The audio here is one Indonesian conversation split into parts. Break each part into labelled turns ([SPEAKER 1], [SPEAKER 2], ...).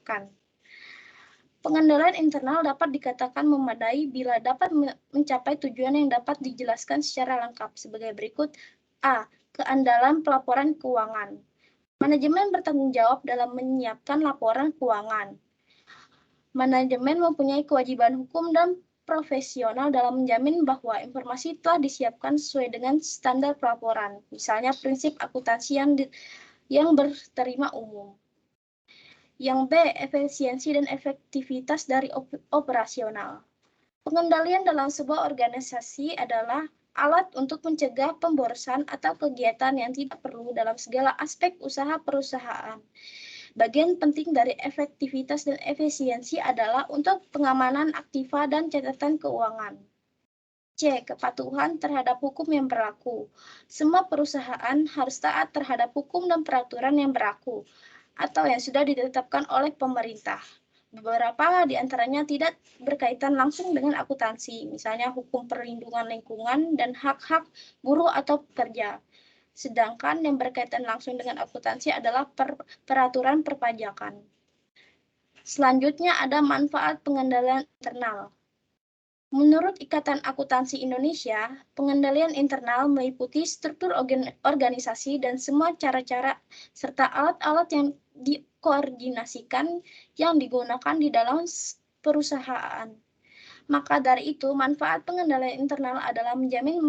[SPEAKER 1] diterapkan. Pengendalian internal dapat dikatakan memadai bila dapat mencapai tujuan yang dapat dijelaskan secara lengkap sebagai berikut. A. Keandalan pelaporan keuangan. Manajemen bertanggung jawab dalam menyiapkan laporan keuangan. Manajemen mempunyai kewajiban hukum dan profesional dalam menjamin bahwa informasi telah disiapkan sesuai dengan standar pelaporan, misalnya prinsip akuntansi yang berterima umum. Yang B, efisiensi dan efektivitas dari operasional. Pengendalian dalam sebuah organisasi adalah alat untuk mencegah pemborosan atau kegiatan yang tidak perlu dalam segala aspek usaha perusahaan. Bagian penting dari efektivitas dan efisiensi adalah untuk pengamanan aktiva dan catatan keuangan. C. Kepatuhan terhadap hukum yang berlaku. Semua perusahaan harus taat terhadap hukum dan peraturan yang berlaku atau yang sudah ditetapkan oleh pemerintah. Beberapa di antaranya tidak berkaitan langsung dengan akuntansi, misalnya hukum perlindungan lingkungan dan hak-hak buruh atau pekerja. Sedangkan yang berkaitan langsung dengan akuntansi adalah peraturan perpajakan. Selanjutnya ada manfaat pengendalian internal. Menurut Ikatan Akuntansi Indonesia, pengendalian internal meliputi struktur organisasi dan semua cara-cara serta alat-alat yang dikoordinasikan yang digunakan di dalam perusahaan. Maka dari itu, manfaat pengendalian internal adalah menjamin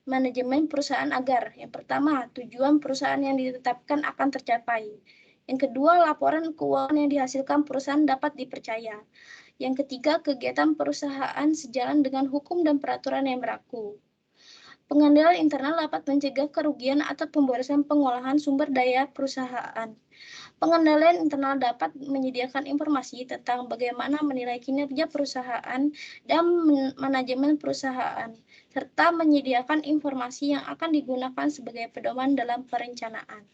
[SPEAKER 1] manajemen perusahaan agar, yang pertama, tujuan perusahaan yang ditetapkan akan tercapai. Yang kedua, laporan keuangan yang dihasilkan perusahaan dapat dipercaya. Yang ketiga, kegiatan perusahaan sejalan dengan hukum dan peraturan yang berlaku. Pengendalian internal dapat mencegah kerugian atau pemborosan pengolahan sumber daya perusahaan. Pengendalian internal dapat menyediakan informasi tentang bagaimana menilai kinerja perusahaan dan manajemen perusahaan, serta menyediakan informasi yang akan digunakan sebagai pedoman dalam perencanaan.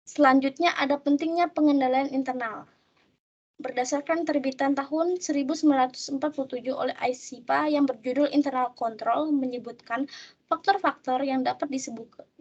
[SPEAKER 1] Selanjutnya ada pentingnya pengendalian internal. Berdasarkan terbitan tahun 1947 oleh ICIPA yang berjudul Internal Control menyebutkan faktor-faktor yang dapat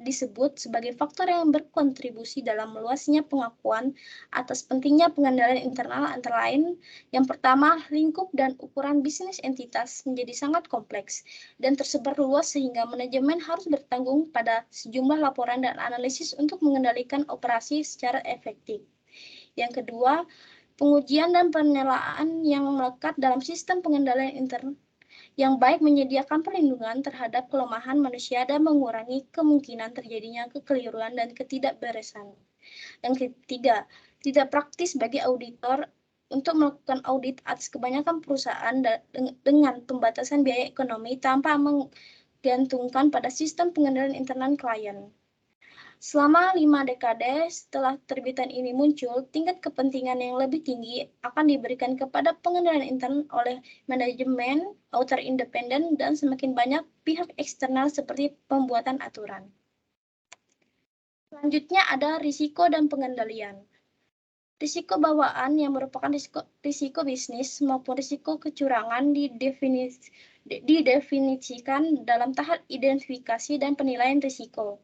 [SPEAKER 1] disebut sebagai faktor yang berkontribusi dalam meluasnya pengakuan atas pentingnya pengendalian internal antara lain. Yang pertama, lingkup dan ukuran bisnis entitas menjadi sangat kompleks dan tersebar luas sehingga manajemen harus bertanggung pada sejumlah laporan dan analisis untuk mengendalikan operasi secara efektif. Yang kedua, pengujian dan penilaian yang melekat dalam sistem pengendalian intern yang baik menyediakan perlindungan terhadap kelemahan manusia dan mengurangi kemungkinan terjadinya kekeliruan dan ketidakberesan. Yang ketiga, tidak praktis bagi auditor untuk melakukan audit atas kebanyakan perusahaan dengan pembatasan biaya ekonomi tanpa menggantungkan pada sistem pengendalian internal klien. Selama 5 dekade setelah terbitan ini muncul, tingkat kepentingan yang lebih tinggi akan diberikan kepada pengendalian intern oleh manajemen, auditor independen, dan semakin banyak pihak eksternal seperti pembuatan aturan. Selanjutnya ada risiko dan pengendalian. Risiko bawaan yang merupakan risiko bisnis maupun risiko kecurangan didefinisikan dalam tahap identifikasi dan penilaian risiko.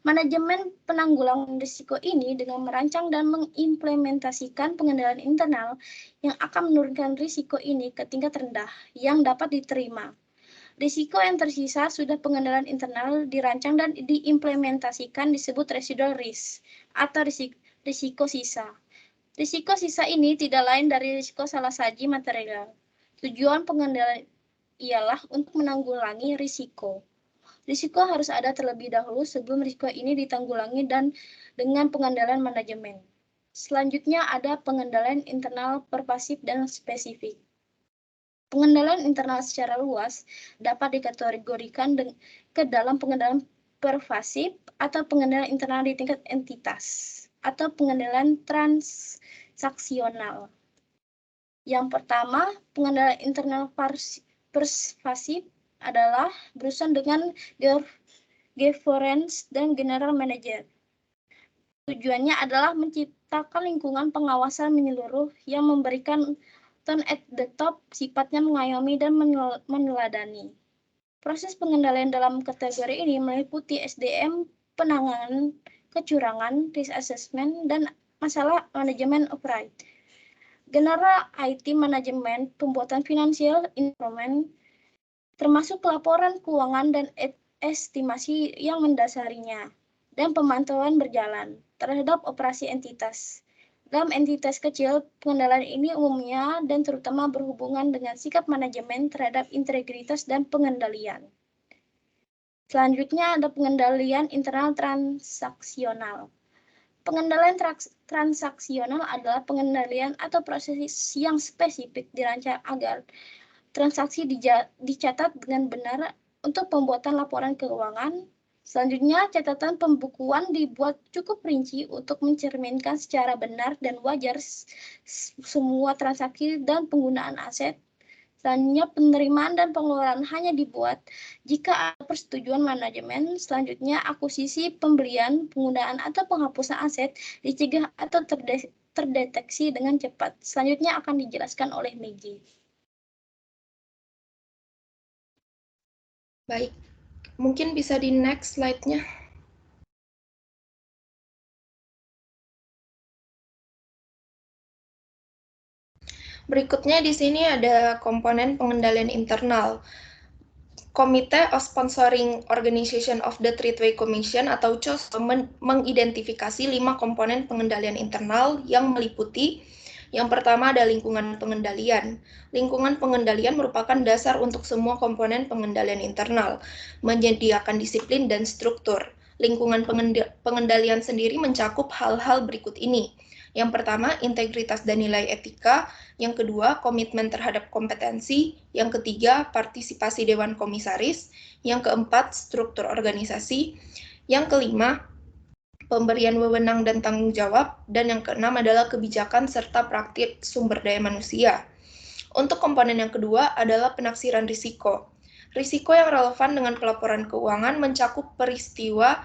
[SPEAKER 1] Manajemen penanggulangan risiko ini dengan merancang dan mengimplementasikan pengendalian internal yang akan menurunkan risiko ini ke tingkat rendah yang dapat diterima. Risiko yang tersisa sudah pengendalian internal dirancang dan diimplementasikan disebut residual risk atau risiko sisa. Risiko sisa ini tidak lain dari risiko salah saji material. Tujuan pengendalian ialah untuk menanggulangi risiko. Risiko harus ada terlebih dahulu sebelum risiko ini ditanggulangi dan dengan pengendalian manajemen. Selanjutnya ada pengendalian internal pervasif dan spesifik. Pengendalian internal secara luas dapat dikategorikan ke dalam pengendalian pervasif atau pengendalian internal di tingkat entitas atau pengendalian transaksional. Yang pertama, pengendalian internal pervasif adalah berurusan dengan governance dan general manager. Tujuannya adalah menciptakan lingkungan pengawasan menyeluruh yang memberikan tone at the top, sifatnya mengayomi dan meneladani. Proses pengendalian dalam kategori ini meliputi SDM, penanganan kecurangan, risk assessment, dan masalah manajemen operate. General IT manajemen, pembuatan finansial instrumen, termasuk laporan keuangan dan estimasi yang mendasarinya, dan pemantauan berjalan terhadap operasi entitas. Dalam entitas kecil, pengendalian ini umumnya dan terutama berhubungan dengan sikap manajemen terhadap integritas dan pengendalian. Selanjutnya ada pengendalian internal transaksional. Pengendalian transaksional adalah pengendalian atau proses yang spesifik dirancang agar transaksi dicatat dengan benar untuk pembuatan laporan keuangan. Selanjutnya, catatan pembukuan dibuat cukup rinci untuk mencerminkan secara benar dan wajar semua transaksi dan penggunaan aset. Selanjutnya, penerimaan dan pengeluaran hanya dibuat jika ada persetujuan manajemen. Selanjutnya, akuisisi, pembelian, penggunaan, atau penghapusan aset dicegah atau terdeteksi dengan cepat. Selanjutnya akan dijelaskan oleh Maggie.
[SPEAKER 2] Baik, mungkin bisa di next slide-nya. Berikutnya di sini ada komponen pengendalian internal. Komite of Sponsoring Organization of the Tradeway Commission atau COSO mengidentifikasi 5 komponen pengendalian internal yang meliputi yang pertama ada lingkungan pengendalian. Lingkungan pengendalian merupakan dasar untuk semua komponen pengendalian internal, menyediakan disiplin dan struktur. Lingkungan pengendalian sendiri mencakup hal-hal berikut ini. Yang pertama, integritas dan nilai etika. Yang kedua, komitmen terhadap kompetensi. Yang ketiga, partisipasi Dewan Komisaris. Yang keempat, struktur organisasi. Yang kelima, pemberian wewenang dan tanggung jawab. Dan yang keenam adalah kebijakan serta praktik sumber daya manusia. Untuk komponen yang kedua adalah penafsiran risiko. Risiko yang relevan dengan pelaporan keuangan mencakup peristiwa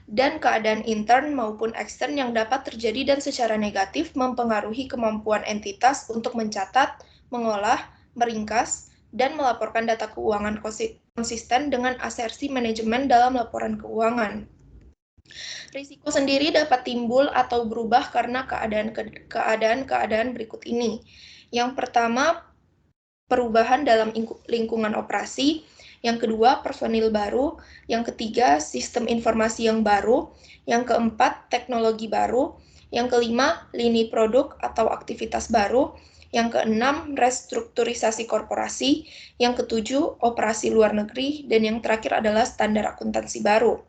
[SPEAKER 2] dan keadaan intern maupun ekstern yang dapat terjadi dan secara negatif mempengaruhi kemampuan entitas untuk mencatat, mengolah, meringkas, dan melaporkan data keuangan konsisten dengan asersi manajemen dalam laporan keuangan. Risiko sendiri dapat timbul atau berubah karena keadaan berikut ini. Yang pertama, perubahan dalam lingkungan operasi. Yang kedua, personil baru. Yang ketiga, sistem informasi yang baru. Yang keempat, teknologi baru. Yang kelima, lini produk atau aktivitas baru. Yang keenam, restrukturisasi korporasi. Yang ketujuh, operasi luar negeri. Dan yang terakhir adalah standar akuntansi baru.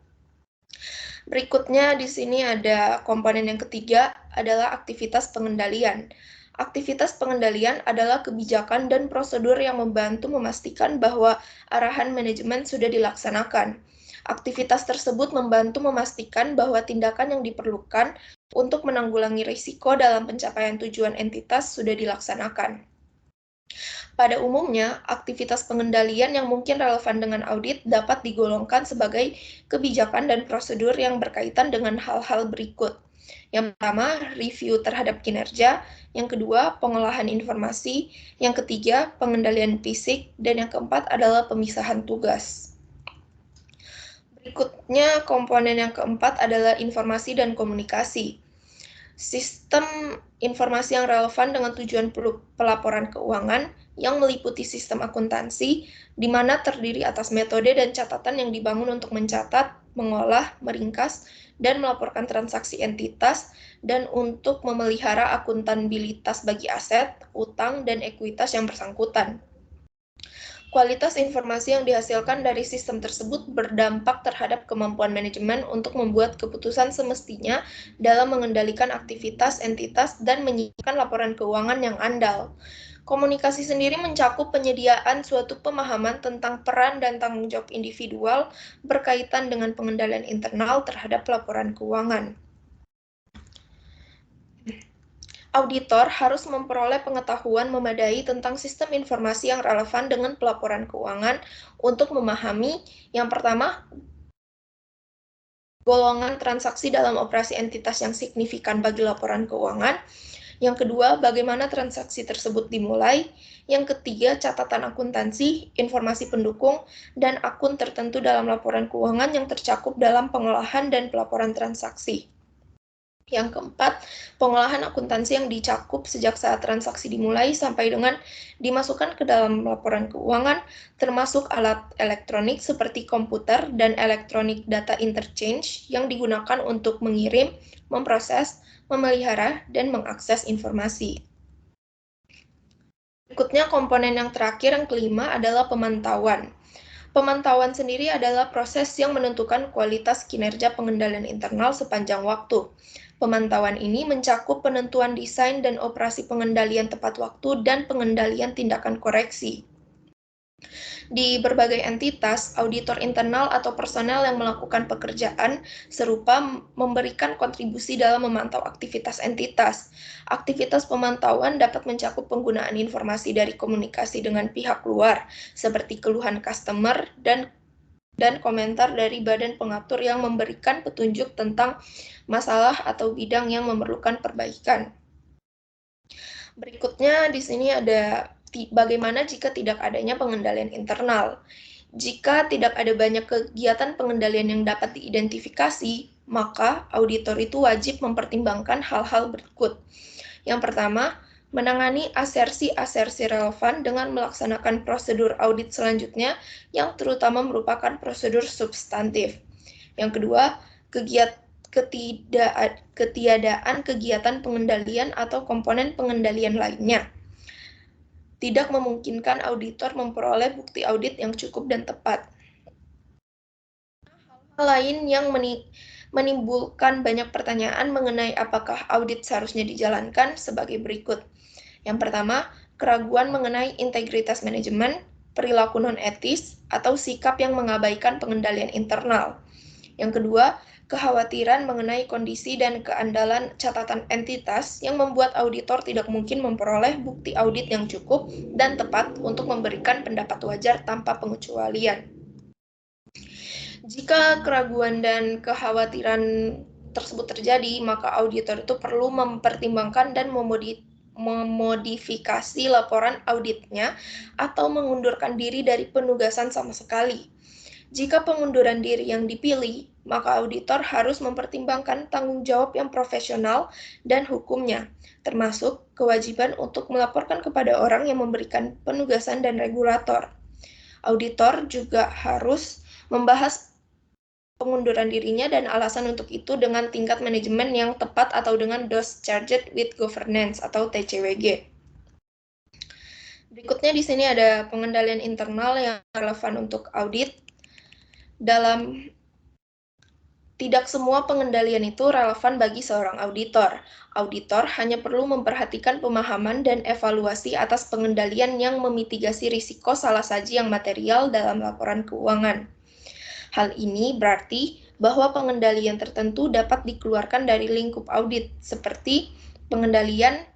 [SPEAKER 2] Berikutnya di sini ada komponen yang ketiga adalah aktivitas pengendalian. Aktivitas pengendalian adalah kebijakan dan prosedur yang membantu memastikan bahwa arahan manajemen sudah dilaksanakan. Aktivitas tersebut membantu memastikan bahwa tindakan yang diperlukan untuk menanggulangi risiko dalam pencapaian tujuan entitas sudah dilaksanakan. Pada umumnya, aktivitas pengendalian yang mungkin relevan dengan audit dapat digolongkan sebagai kebijakan dan prosedur yang berkaitan dengan hal-hal berikut. Yang pertama, review terhadap kinerja. Yang kedua, pengolahan informasi. Yang ketiga, pengendalian fisik. Dan yang keempat adalah pemisahan tugas. Berikutnya, komponen yang keempat adalah informasi dan komunikasi. Sistem informasi yang relevan dengan tujuan pelaporan keuangan yang meliputi sistem akuntansi, di mana terdiri atas metode dan catatan yang dibangun untuk mencatat, mengolah, meringkas, dan melaporkan transaksi entitas, dan untuk memelihara akuntabilitas bagi aset, utang, dan ekuitas yang bersangkutan. Kualitas informasi yang dihasilkan dari sistem tersebut berdampak terhadap kemampuan manajemen untuk membuat keputusan semestinya dalam mengendalikan aktivitas entitas dan menyiapkan laporan keuangan yang andal. Komunikasi sendiri mencakup penyediaan suatu pemahaman tentang peran dan tanggung jawab individual berkaitan dengan pengendalian internal terhadap laporan keuangan. Auditor harus memperoleh pengetahuan memadai tentang sistem informasi yang relevan dengan pelaporan keuangan untuk memahami, yang pertama, golongan transaksi dalam operasi entitas yang signifikan bagi laporan keuangan. Yang kedua, bagaimana transaksi tersebut dimulai. Yang ketiga, catatan akuntansi, informasi pendukung, dan akun tertentu dalam laporan keuangan yang tercakup dalam pengolahan dan pelaporan transaksi. Yang keempat, pengolahan akuntansi yang dicakup sejak saat transaksi dimulai sampai dengan dimasukkan ke dalam laporan keuangan, termasuk alat elektronik seperti komputer dan electronic data interchange yang digunakan untuk mengirim, memproses, memelihara, dan mengakses informasi. Berikutnya komponen yang terakhir, yang kelima, adalah pemantauan. Pemantauan sendiri adalah proses yang menentukan kualitas kinerja pengendalian internal sepanjang waktu. Pemantauan ini mencakup penentuan desain dan operasi pengendalian tepat waktu dan pengendalian tindakan koreksi. Di berbagai entitas, auditor internal atau personel yang melakukan pekerjaan serupa memberikan kontribusi dalam memantau aktivitas entitas. Aktivitas pemantauan dapat mencakup penggunaan informasi dari komunikasi dengan pihak luar, seperti keluhan customer dan komentar dari badan pengatur yang memberikan petunjuk tentang masalah atau bidang yang memerlukan perbaikan. Berikutnya di sini ada bagaimana jika tidak adanya pengendalian internal. Jika tidak ada banyak kegiatan pengendalian yang dapat diidentifikasi, maka auditor itu wajib mempertimbangkan hal-hal berikut. Yang pertama, menangani asersi-asersi relevan dengan melaksanakan prosedur audit selanjutnya yang terutama merupakan prosedur substantif. Yang kedua, ketiadaan kegiatan pengendalian atau komponen pengendalian lainnya tidak memungkinkan auditor memperoleh bukti audit yang cukup dan tepat. Hal lain yang menimbulkan banyak pertanyaan mengenai apakah audit seharusnya dijalankan sebagai berikut. Yang pertama, keraguan mengenai integritas manajemen, perilaku non-etis, atau sikap yang mengabaikan pengendalian internal. Yang kedua, kekhawatiran mengenai kondisi dan keandalan catatan entitas yang membuat auditor tidak mungkin memperoleh bukti audit yang cukup dan tepat untuk memberikan pendapat wajar tanpa pengecualian. Jika keraguan dan kekhawatiran tersebut terjadi, maka auditor itu perlu mempertimbangkan dan memodifikasi laporan auditnya atau mengundurkan diri dari penugasan sama sekali. Jika pengunduran diri yang dipilih, maka auditor harus mempertimbangkan tanggung jawab yang profesional dan hukumnya, termasuk kewajiban untuk melaporkan kepada orang yang memberikan penugasan dan regulator. Auditor juga harus membahas pengunduran dirinya dan alasan untuk itu dengan tingkat manajemen yang tepat atau dengan DOS Charged with Governance atau TCWG. Berikutnya di sini ada pengendalian internal yang relevan untuk audit. Tidak semua pengendalian itu relevan bagi seorang auditor. Auditor hanya perlu memperhatikan pemahaman dan evaluasi atas pengendalian yang memitigasi risiko salah saji yang material dalam laporan keuangan. Hal ini berarti bahwa pengendalian tertentu dapat dikeluarkan dari lingkup audit, seperti pengendalian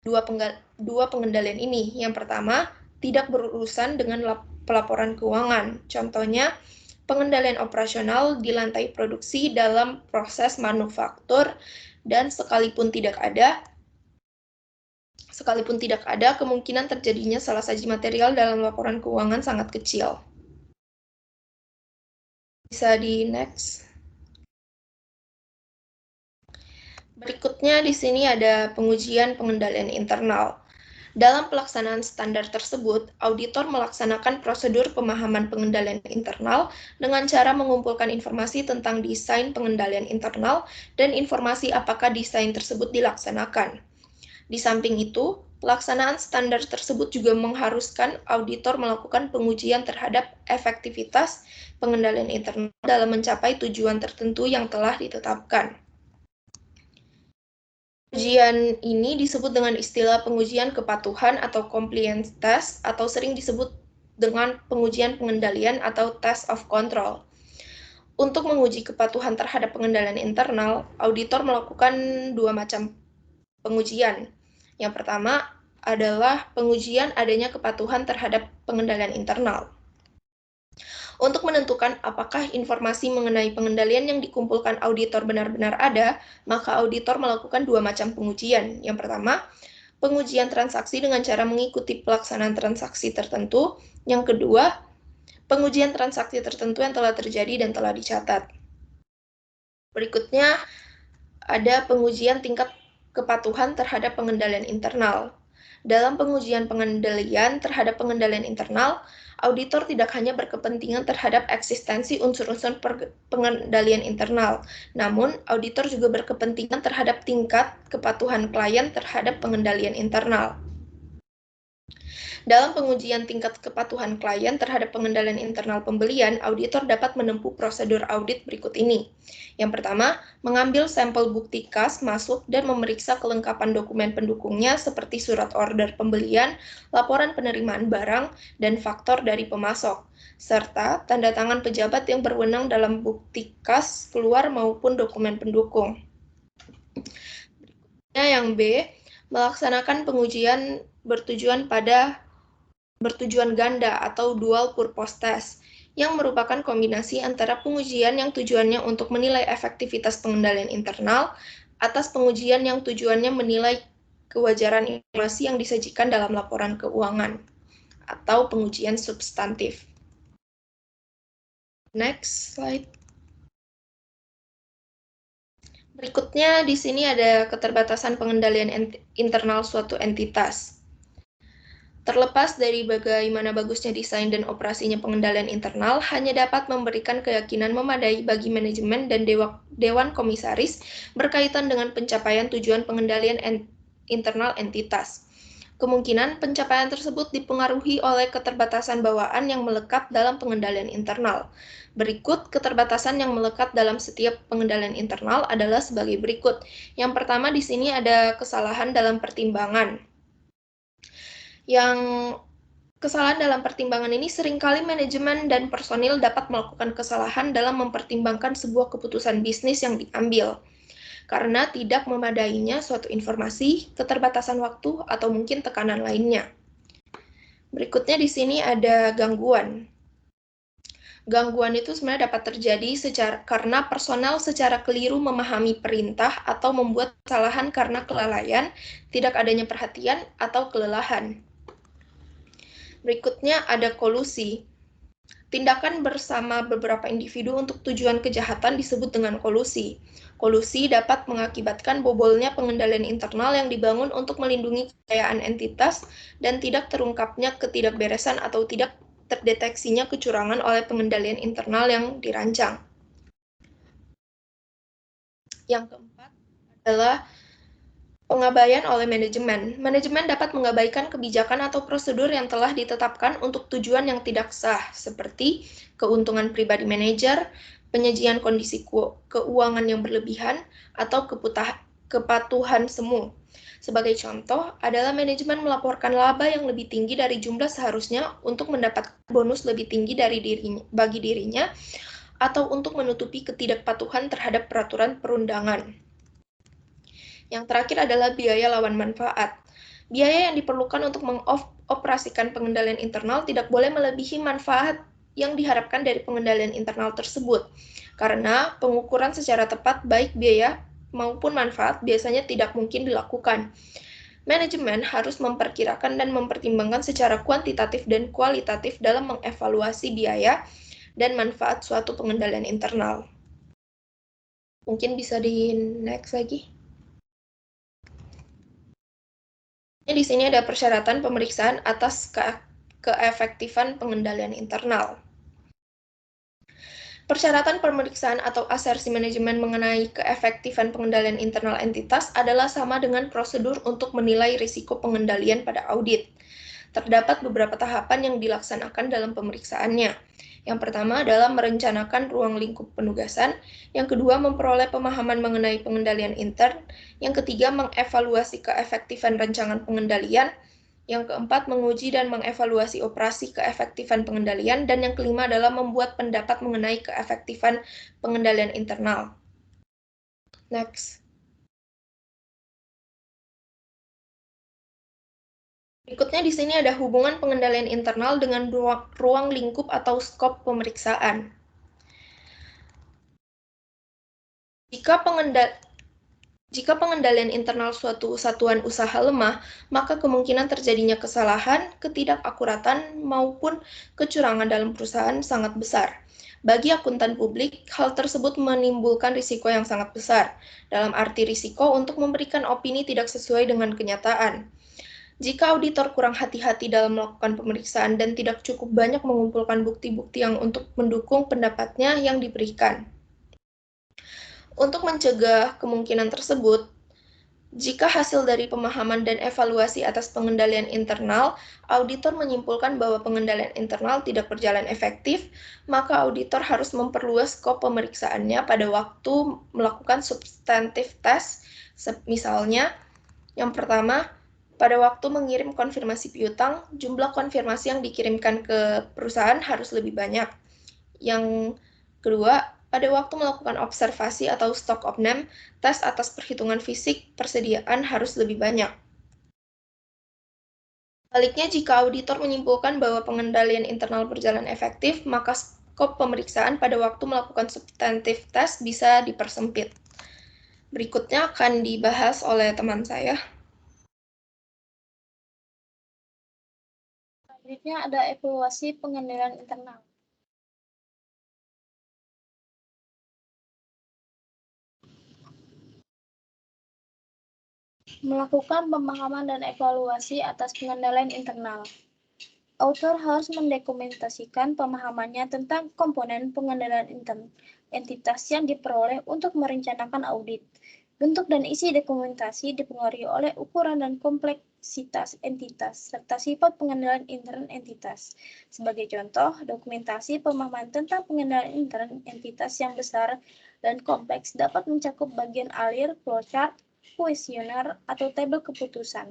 [SPEAKER 2] dua pengendalian ini. Yang pertama, tidak berurusan dengan pelaporan keuangan. Contohnya, pengendalian operasional di lantai produksi dalam proses manufaktur, dan sekalipun tidak ada, kemungkinan terjadinya salah saji material dalam laporan keuangan sangat kecil. Bisa di next. Berikutnya di sini ada pengujian pengendalian internal. Dalam pelaksanaan standar tersebut, auditor melaksanakan prosedur pemahaman pengendalian internal dengan cara mengumpulkan informasi tentang desain pengendalian internal dan informasi apakah desain tersebut dilaksanakan. Di samping itu, pelaksanaan standar tersebut juga mengharuskan auditor melakukan pengujian terhadap efektivitas pengendalian internal dalam mencapai tujuan tertentu yang telah ditetapkan. Pengujian ini disebut dengan istilah pengujian kepatuhan atau compliance test, atau sering disebut dengan pengujian pengendalian atau test of control. Untuk menguji kepatuhan terhadap pengendalian internal, auditor melakukan dua macam pengujian. Yang pertama adalah pengujian adanya kepatuhan terhadap pengendalian internal. Untuk menentukan apakah informasi mengenai pengendalian yang dikumpulkan auditor benar-benar ada, maka auditor melakukan dua macam pengujian. Yang pertama, pengujian transaksi dengan cara mengikuti pelaksanaan transaksi tertentu. Yang kedua, pengujian transaksi tertentu yang telah terjadi dan telah dicatat. Berikutnya, ada pengujian tingkat kepatuhan terhadap pengendalian internal. Dalam pengujian pengendalian terhadap pengendalian internal, auditor tidak hanya berkepentingan terhadap eksistensi unsur-unsur pengendalian internal, namun auditor juga berkepentingan terhadap tingkat kepatuhan klien terhadap pengendalian internal. Dalam pengujian tingkat kepatuhan klien terhadap pengendalian internal pembelian, auditor dapat menempuh prosedur audit berikut ini. Yang pertama, mengambil sampel bukti kas masuk dan memeriksa kelengkapan dokumen pendukungnya seperti surat order pembelian, laporan penerimaan barang, dan faktor dari pemasok, serta tanda tangan pejabat yang berwenang dalam bukti kas keluar maupun dokumen pendukung. Yang B, melaksanakan pengujian bertujuan ganda atau dual purpose test, yang merupakan kombinasi antara pengujian yang tujuannya untuk menilai efektivitas pengendalian internal atas pengujian yang tujuannya menilai kewajaran informasi yang disajikan dalam laporan keuangan, atau pengujian substantif. Next slide. Berikutnya di sini ada keterbatasan pengendalian internal suatu entitas. Terlepas dari bagaimana bagusnya desain dan operasinya pengendalian internal, hanya dapat memberikan keyakinan memadai bagi manajemen dan dewan komisaris berkaitan dengan pencapaian tujuan pengendalian internal entitas. Kemungkinan pencapaian tersebut dipengaruhi oleh keterbatasan bawaan yang melekat dalam pengendalian internal. Berikut keterbatasan yang melekat dalam setiap pengendalian internal adalah sebagai berikut. Yang pertama di sini ada kesalahan dalam pertimbangan. Yang kesalahan dalam pertimbangan ini seringkali manajemen dan personil dapat melakukan kesalahan dalam mempertimbangkan sebuah keputusan bisnis yang diambil, karena tidak memadainya suatu informasi, keterbatasan waktu, atau mungkin tekanan lainnya. Berikutnya di sini ada gangguan. Gangguan itu sebenarnya dapat terjadi karena personel secara keliru memahami perintah atau membuat kesalahan karena kelalaian, tidak adanya perhatian, atau kelelahan. Berikutnya ada kolusi. Tindakan bersama beberapa individu untuk tujuan kejahatan disebut dengan kolusi. Kolusi dapat mengakibatkan bobolnya pengendalian internal yang dibangun untuk melindungi kekayaan entitas dan tidak terungkapnya ketidakberesan atau tidak terdeteksinya kecurangan oleh pengendalian internal yang dirancang. Yang keempat adalah pengabaian oleh manajemen. Manajemen dapat mengabaikan kebijakan atau prosedur yang telah ditetapkan untuk tujuan yang tidak sah, seperti keuntungan pribadi manajer, penyajian kondisi keuangan yang berlebihan, atau kepatuhan semu. Sebagai contoh, adalah manajemen melaporkan laba yang lebih tinggi dari jumlah seharusnya untuk mendapatkan bonus lebih tinggi bagi dirinya, atau untuk menutupi ketidakpatuhan terhadap peraturan perundangan. Yang terakhir adalah biaya lawan manfaat. Biaya yang diperlukan untuk mengoperasikan pengendalian internal tidak boleh melebihi manfaat yang diharapkan dari pengendalian internal tersebut, karena pengukuran secara tepat baik biaya maupun manfaat biasanya tidak mungkin dilakukan. Manajemen harus memperkirakan dan mempertimbangkan secara kuantitatif dan kualitatif dalam mengevaluasi biaya dan manfaat suatu pengendalian internal. Mungkin bisa di next lagi. Di sini ada persyaratan pemeriksaan atas keefektifan pengendalian internal. Persyaratan pemeriksaan atau asersi manajemen mengenai keefektifan pengendalian internal entitas adalah sama dengan prosedur untuk menilai risiko pengendalian pada audit. Terdapat beberapa tahapan yang dilaksanakan dalam pemeriksaannya. Yang pertama adalah merencanakan ruang lingkup penugasan, yang kedua memperoleh pemahaman mengenai pengendalian intern, yang ketiga mengevaluasi keefektifan rancangan pengendalian, yang keempat menguji dan mengevaluasi operasi keefektifan pengendalian, dan yang kelima adalah membuat pendapat mengenai keefektifan pengendalian internal. Next. Berikutnya di sini ada hubungan pengendalian internal dengan ruang lingkup atau skop pemeriksaan. Jika pengendalian internal suatu satuan usaha lemah, maka kemungkinan terjadinya kesalahan, ketidakakuratan, maupun kecurangan dalam perusahaan sangat besar. Bagi akuntan publik, hal tersebut menimbulkan risiko yang sangat besar, dalam arti risiko untuk memberikan opini tidak sesuai dengan kenyataan. Jika auditor kurang hati-hati dalam melakukan pemeriksaan dan tidak cukup banyak mengumpulkan bukti-bukti yang untuk mendukung pendapatnya yang diberikan. Untuk mencegah kemungkinan tersebut, jika hasil dari pemahaman dan evaluasi atas pengendalian internal, auditor menyimpulkan bahwa pengendalian internal tidak berjalan efektif, maka auditor harus memperluas skop pemeriksaannya pada waktu melakukan substantive test. Misalnya, yang pertama, pada waktu mengirim konfirmasi piutang, jumlah konfirmasi yang dikirimkan ke perusahaan harus lebih banyak. Yang kedua, pada waktu melakukan observasi atau stock of name, tes atas perhitungan fisik persediaan harus lebih banyak. Sebaliknya, jika auditor menyimpulkan bahwa pengendalian internal berjalan efektif, maka skop pemeriksaan pada waktu melakukan substantive test bisa dipersempit. Berikutnya akan dibahas oleh teman saya.
[SPEAKER 1] Selanjutnya ada evaluasi pengendalian internal. Melakukan pemahaman dan evaluasi atas pengendalian internal. Autor harus mendokumentasikan pemahamannya tentang komponen pengendalian entitas yang diperoleh untuk merencanakan audit. Bentuk dan isi dokumentasi dipengaruhi oleh ukuran dan kompleksitas entitas, serta sifat pengendalian intern entitas. Sebagai contoh, dokumentasi pemahaman tentang pengendalian intern entitas yang besar dan kompleks dapat mencakup bagian alir, flowchart, kuesioner, atau tabel keputusan.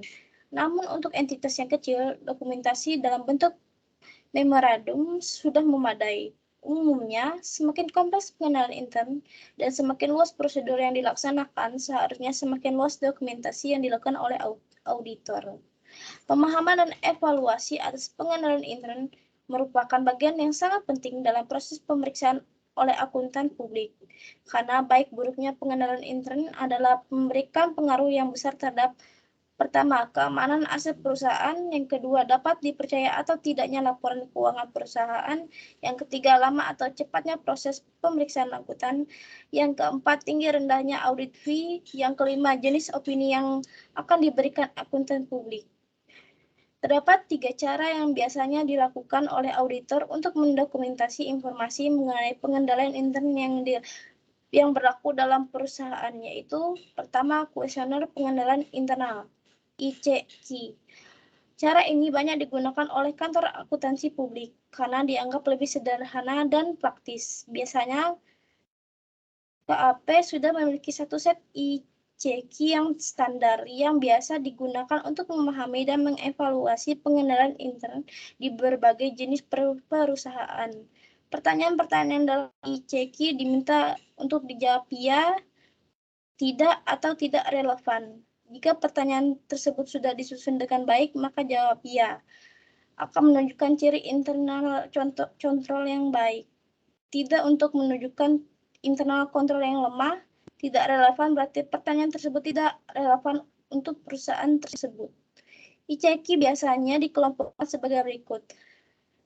[SPEAKER 1] Namun untuk entitas yang kecil, dokumentasi dalam bentuk memorandum sudah memadai. Umumnya, semakin kompleks pengenalan intern dan semakin luas prosedur yang dilaksanakan, seharusnya semakin luas dokumentasi yang dilakukan oleh auditor. Pemahaman dan evaluasi atas pengenalan intern merupakan bagian yang sangat penting dalam proses pemeriksaan oleh akuntan publik, karena baik buruknya pengenalan intern adalah memberikan pengaruh yang besar terhadap pertama, keamanan aset perusahaan. Yang kedua, dapat dipercaya atau tidaknya laporan keuangan perusahaan. Yang ketiga, lama atau cepatnya proses pemeriksaan akuntan. Yang keempat, tinggi rendahnya audit fee. Yang kelima, jenis opini yang akan diberikan akuntan publik. Terdapat 3 cara yang biasanya dilakukan oleh auditor untuk mendokumentasi informasi mengenai pengendalian intern yang berlaku dalam perusahaan, yaitu pertama, kuesioner pengendalian internal. ICQ. Cara ini banyak digunakan oleh kantor akuntansi publik karena dianggap lebih sederhana dan praktis. Biasanya KAP sudah memiliki satu set ICQ yang standar yang biasa digunakan untuk memahami dan mengevaluasi pengendalian intern di berbagai jenis perusahaan. Pertanyaan-pertanyaan dalam ICQ diminta untuk dijawab ya, tidak, atau tidak relevan. Jika pertanyaan tersebut sudah disusun dengan baik, maka jawab ya. Akan menunjukkan ciri internal kontrol yang baik. Tidak untuk menunjukkan internal kontrol yang lemah. Tidak relevan berarti pertanyaan tersebut tidak relevan untuk perusahaan tersebut. ICQ biasanya dikelompokkan sebagai berikut.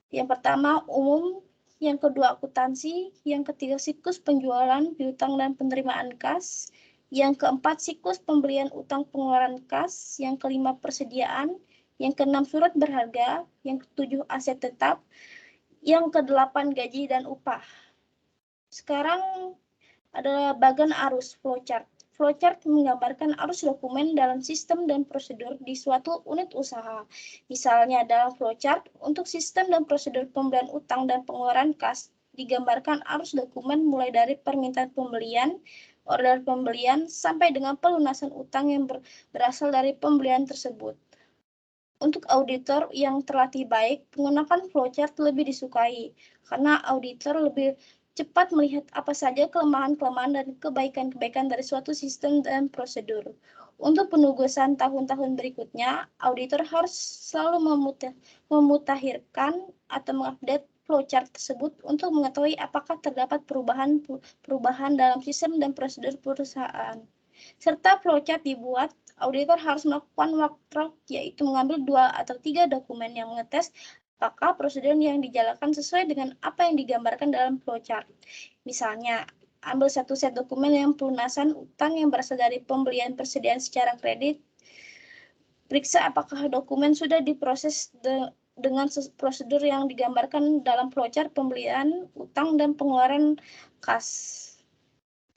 [SPEAKER 1] Yang pertama, umum. Yang kedua, akuntansi. Yang ketiga, siklus penjualan, piutang, dan penerimaan kas. Yang keempat, siklus pembelian utang pengeluaran kas. Yang kelima, persediaan. Yang keenam, surat berharga. Yang ketujuh, aset tetap. Yang kedelapan, gaji dan upah. Sekarang ada bagan arus, flowchart. Flowchart menggambarkan arus dokumen dalam sistem dan prosedur di suatu unit usaha. Misalnya dalam flowchart, untuk sistem dan prosedur pembelian utang dan pengeluaran kas, digambarkan arus dokumen mulai dari permintaan pembelian, order pembelian, sampai dengan pelunasan utang yang berasal dari pembelian tersebut. Untuk auditor yang terlatih baik, menggunakan flowchart lebih disukai, karena auditor lebih cepat melihat apa saja kelemahan-kelemahan dan kebaikan-kebaikan dari suatu sistem dan prosedur. Untuk penugasan tahun-tahun berikutnya, auditor harus selalu memutakhirkan atau mengupdate flowchart tersebut untuk mengetahui apakah terdapat perubahan dalam sistem dan prosedur perusahaan. Serta flowchart dibuat, auditor harus melakukan walkthrough, yaitu mengambil 2 atau 3 dokumen yang mengetes apakah prosedur yang dijalankan sesuai dengan apa yang digambarkan dalam flowchart. Misalnya, ambil satu set dokumen yang pelunasan utang yang berasal dari pembelian persediaan secara kredit. Periksa apakah dokumen sudah diproses dengan prosedur yang digambarkan dalam flowchart pembelian, utang, dan pengeluaran kas.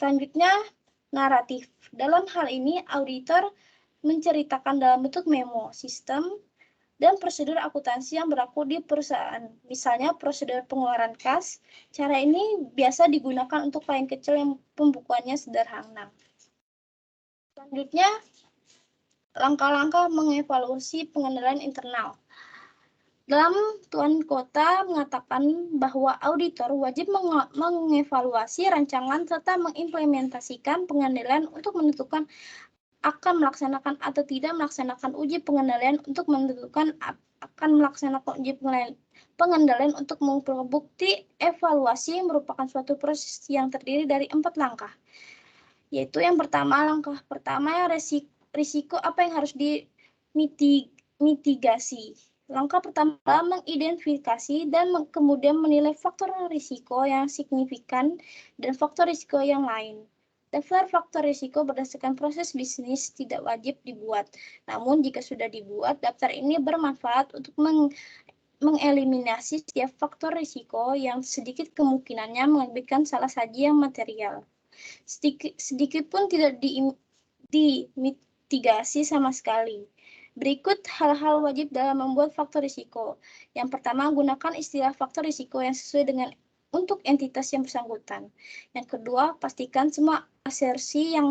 [SPEAKER 1] Selanjutnya, naratif. Dalam hal ini, auditor menceritakan dalam bentuk memo, sistem, dan prosedur akuntansi yang berlaku di perusahaan. Misalnya prosedur pengeluaran kas. Cara ini biasa digunakan untuk klien kecil yang pembukuannya sederhana. Selanjutnya, langkah-langkah mengevaluasi pengendalian internal. Dalam Tuan Kota mengatakan bahwa auditor wajib mengevaluasi rancangan serta mengimplementasikan pengendalian untuk menentukan akan melaksanakan atau tidak melaksanakan uji pengendalian untuk menentukan akan melaksanakan uji pengendalian untuk mengumpulkan bukti. Evaluasi merupakan suatu proses yang terdiri dari 4 langkah, yaitu yang pertama, langkah pertama risiko apa yang harus dimitigasi. Langkah pertama adalah mengidentifikasi dan kemudian menilai faktor risiko yang signifikan dan faktor risiko yang lain. Daftar faktor risiko berdasarkan proses bisnis tidak wajib dibuat. Namun, jika sudah dibuat, daftar ini bermanfaat untuk mengelimininasi setiap faktor risiko yang sedikit kemungkinannya mengakibatkan salah saji yang material. Sedikit pun tidak dimitigasi sama sekali. Berikut hal-hal wajib dalam membuat faktor risiko. Yang pertama, gunakan istilah faktor risiko yang sesuai dengan untuk entitas yang bersangkutan. Yang kedua, pastikan semua asersi yang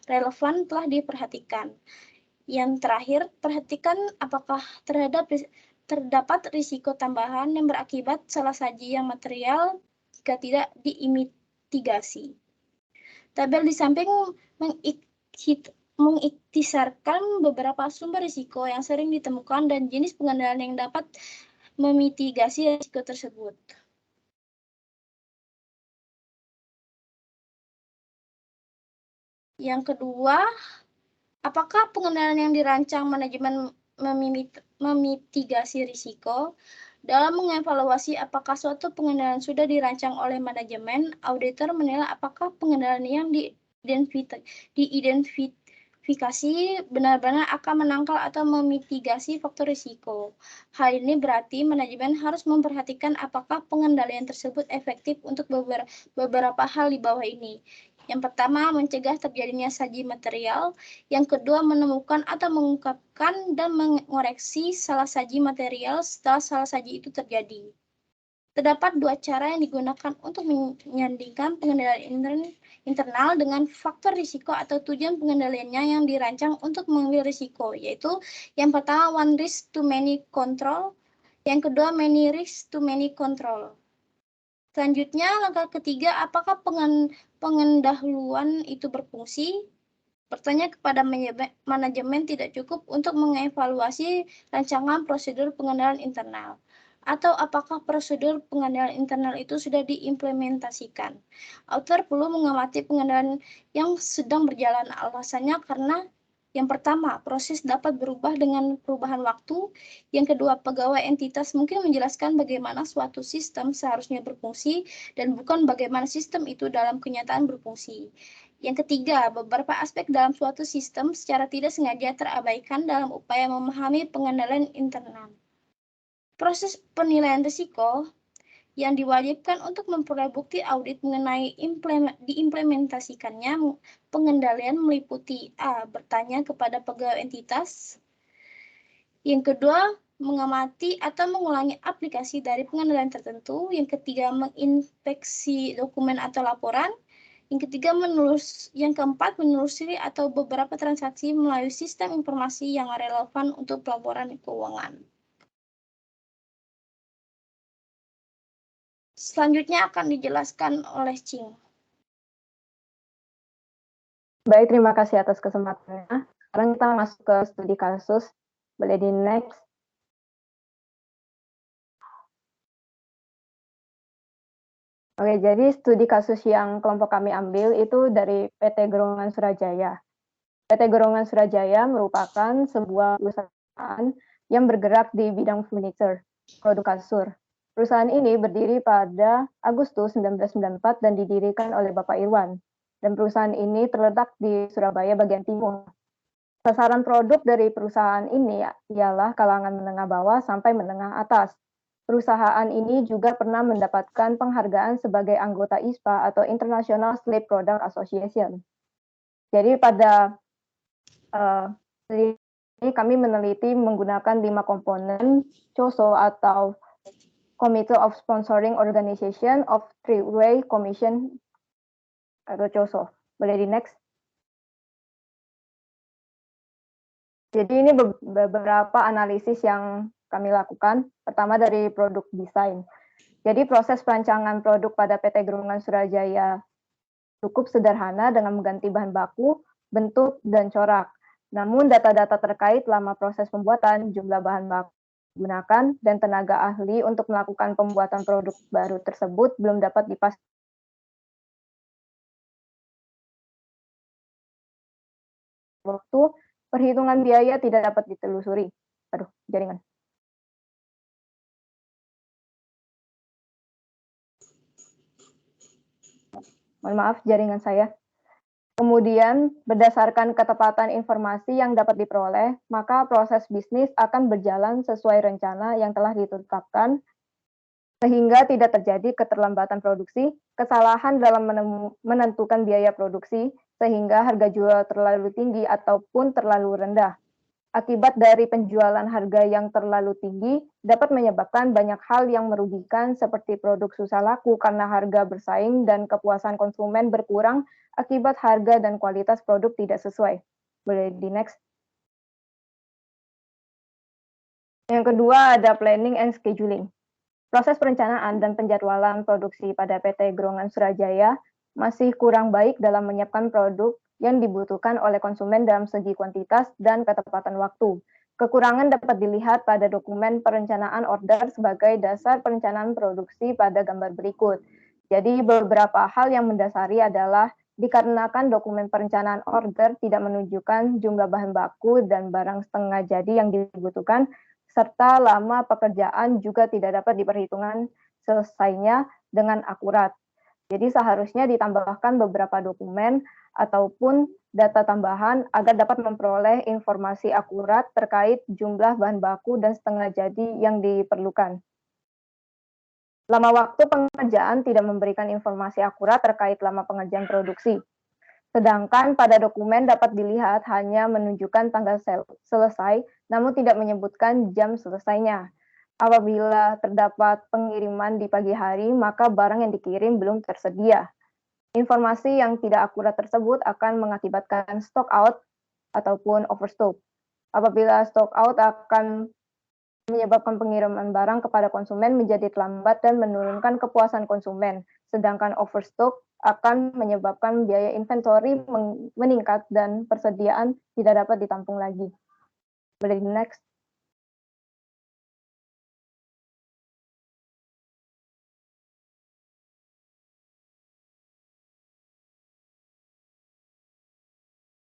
[SPEAKER 1] relevan telah diperhatikan. Yang terakhir, perhatikan apakah terdapat risiko tambahan yang berakibat salah saji yang material jika tidak dimitigasi. Tabel di samping mengiktisarkan beberapa sumber risiko yang sering ditemukan dan jenis pengendalian yang dapat memitigasi risiko tersebut. Yang kedua, apakah pengendalian yang dirancang manajemen memitigasi risiko? Dalam mengevaluasi apakah suatu pengendalian sudah dirancang oleh manajemen, auditor menilai apakah pengendalian yang diidentifikasi benar-benar akan menangkal atau memitigasi faktor risiko. Hal ini berarti manajemen harus memperhatikan apakah pengendalian tersebut efektif untuk beberapa hal di bawah ini. Yang pertama, mencegah terjadinya saji material. Yang kedua, menemukan atau mengungkapkan dan mengoreksi salah saji material setelah salah saji itu terjadi. Terdapat 2 cara yang digunakan untuk menyandingkan pengendalian internal dengan faktor risiko atau tujuan pengendaliannya yang dirancang untuk mengambil risiko, yaitu yang pertama one risk to many control, yang kedua many risk to many control. Selanjutnya, langkah ketiga, apakah pengendahuluan itu berfungsi? Bertanya kepada manajemen tidak cukup untuk mengevaluasi rancangan prosedur pengendalian internal. Atau apakah prosedur pengendalian internal itu sudah diimplementasikan? Author perlu mengamati pengendalian yang sedang berjalan. Alasannya karena yang pertama, proses dapat berubah dengan perubahan waktu. Yang kedua, pegawai entitas mungkin menjelaskan bagaimana suatu sistem seharusnya berfungsi dan bukan bagaimana sistem itu dalam kenyataan berfungsi. Yang ketiga, beberapa aspek dalam suatu sistem secara tidak sengaja terabaikan dalam upaya memahami pengendalian internal. Proses penilaian risiko yang diwajibkan untuk memperoleh bukti audit mengenai diimplementasikannya pengendalian meliputi A. Bertanya kepada pegawai entitas. Yang kedua, mengamati atau mengulangi aplikasi dari pengendalian tertentu. Yang ketiga, menginspeksi dokumen atau laporan. Yang ketiga, yang keempat, menelusuri atau beberapa transaksi melalui sistem informasi yang relevan untuk pelaporan keuangan. Selanjutnya akan dijelaskan oleh Ching.
[SPEAKER 3] Baik, terima kasih atas kesempatannya. Sekarang kita masuk ke studi kasus. Boleh di next. Oke, jadi studi kasus yang kelompok kami ambil itu dari PT Gerongan Surajaya. PT Gerongan Surajaya merupakan sebuah perusahaan yang bergerak di bidang furniture. produk kasur. Perusahaan ini berdiri pada Agustus 1994 dan didirikan oleh Bapak Irwan. Dan perusahaan ini terletak di Surabaya bagian timur. Sasaran produk dari perusahaan ini ialah kalangan menengah bawah sampai menengah atas. Perusahaan ini juga pernah mendapatkan penghargaan sebagai anggota ISPA atau International Sleep Product Association. Jadi pada ini kami meneliti menggunakan 5 komponen COSO atau Committee of Sponsoring Organization of Three-Way Commission atau COSO. Boleh di next. Jadi ini beberapa analisis yang kami lakukan. Pertama dari produk desain. Jadi proses perancangan produk pada PT Gerungan Surajaya cukup sederhana dengan mengganti bahan baku, bentuk, dan corak. Namun data-data terkait lama proses pembuatan, jumlah bahan baku digunakan, dan tenaga ahli untuk melakukan pembuatan produk baru tersebut belum dapat dipastikan. Waktu perhitungan biaya tidak dapat ditelusuri. Aduh, jaringan. Mohon maaf, jaringan saya. Kemudian, berdasarkan ketepatan informasi yang dapat diperoleh, maka proses bisnis akan berjalan sesuai rencana yang telah ditetapkan, sehingga tidak terjadi keterlambatan produksi, kesalahan dalam menentukan biaya produksi, sehingga harga jual terlalu tinggi ataupun terlalu rendah. Akibat dari penjualan harga yang terlalu tinggi dapat menyebabkan banyak hal yang merugikan seperti produk susah laku karena harga bersaing dan kepuasan konsumen berkurang akibat harga dan kualitas produk tidak sesuai. Boleh di next. Yang kedua ada planning and scheduling. Proses perencanaan dan penjadwalan produksi pada PT Gerungan Surajaya masih kurang baik dalam menyiapkan produk yang dibutuhkan oleh konsumen dalam segi kuantitas dan ketepatan waktu. Kekurangan dapat dilihat pada dokumen perencanaan order sebagai dasar perencanaan produksi pada gambar berikut. Jadi beberapa hal yang mendasari adalah dikarenakan dokumen perencanaan order tidak menunjukkan jumlah bahan baku dan barang setengah jadi yang dibutuhkan, serta lama pekerjaan juga tidak dapat diperhitungkan selesainya dengan akurat. Jadi seharusnya ditambahkan beberapa dokumen ataupun data tambahan agar dapat memperoleh informasi akurat terkait jumlah bahan baku dan setengah jadi yang diperlukan. Lama waktu pengerjaan tidak memberikan informasi akurat terkait lama pengerjaan produksi. Sedangkan pada dokumen dapat dilihat hanya menunjukkan tanggal selesai, namun tidak menyebutkan jam selesainya. Apabila terdapat pengiriman di pagi hari, maka barang yang dikirim belum tersedia. Informasi yang tidak akurat tersebut akan mengakibatkan stock out ataupun overstock. Apabila stock out akan menyebabkan pengiriman barang kepada konsumen menjadi terlambat dan menurunkan kepuasan konsumen. Sedangkan overstock akan menyebabkan biaya inventory meningkat dan persediaan tidak dapat ditampung lagi. Boleh di next.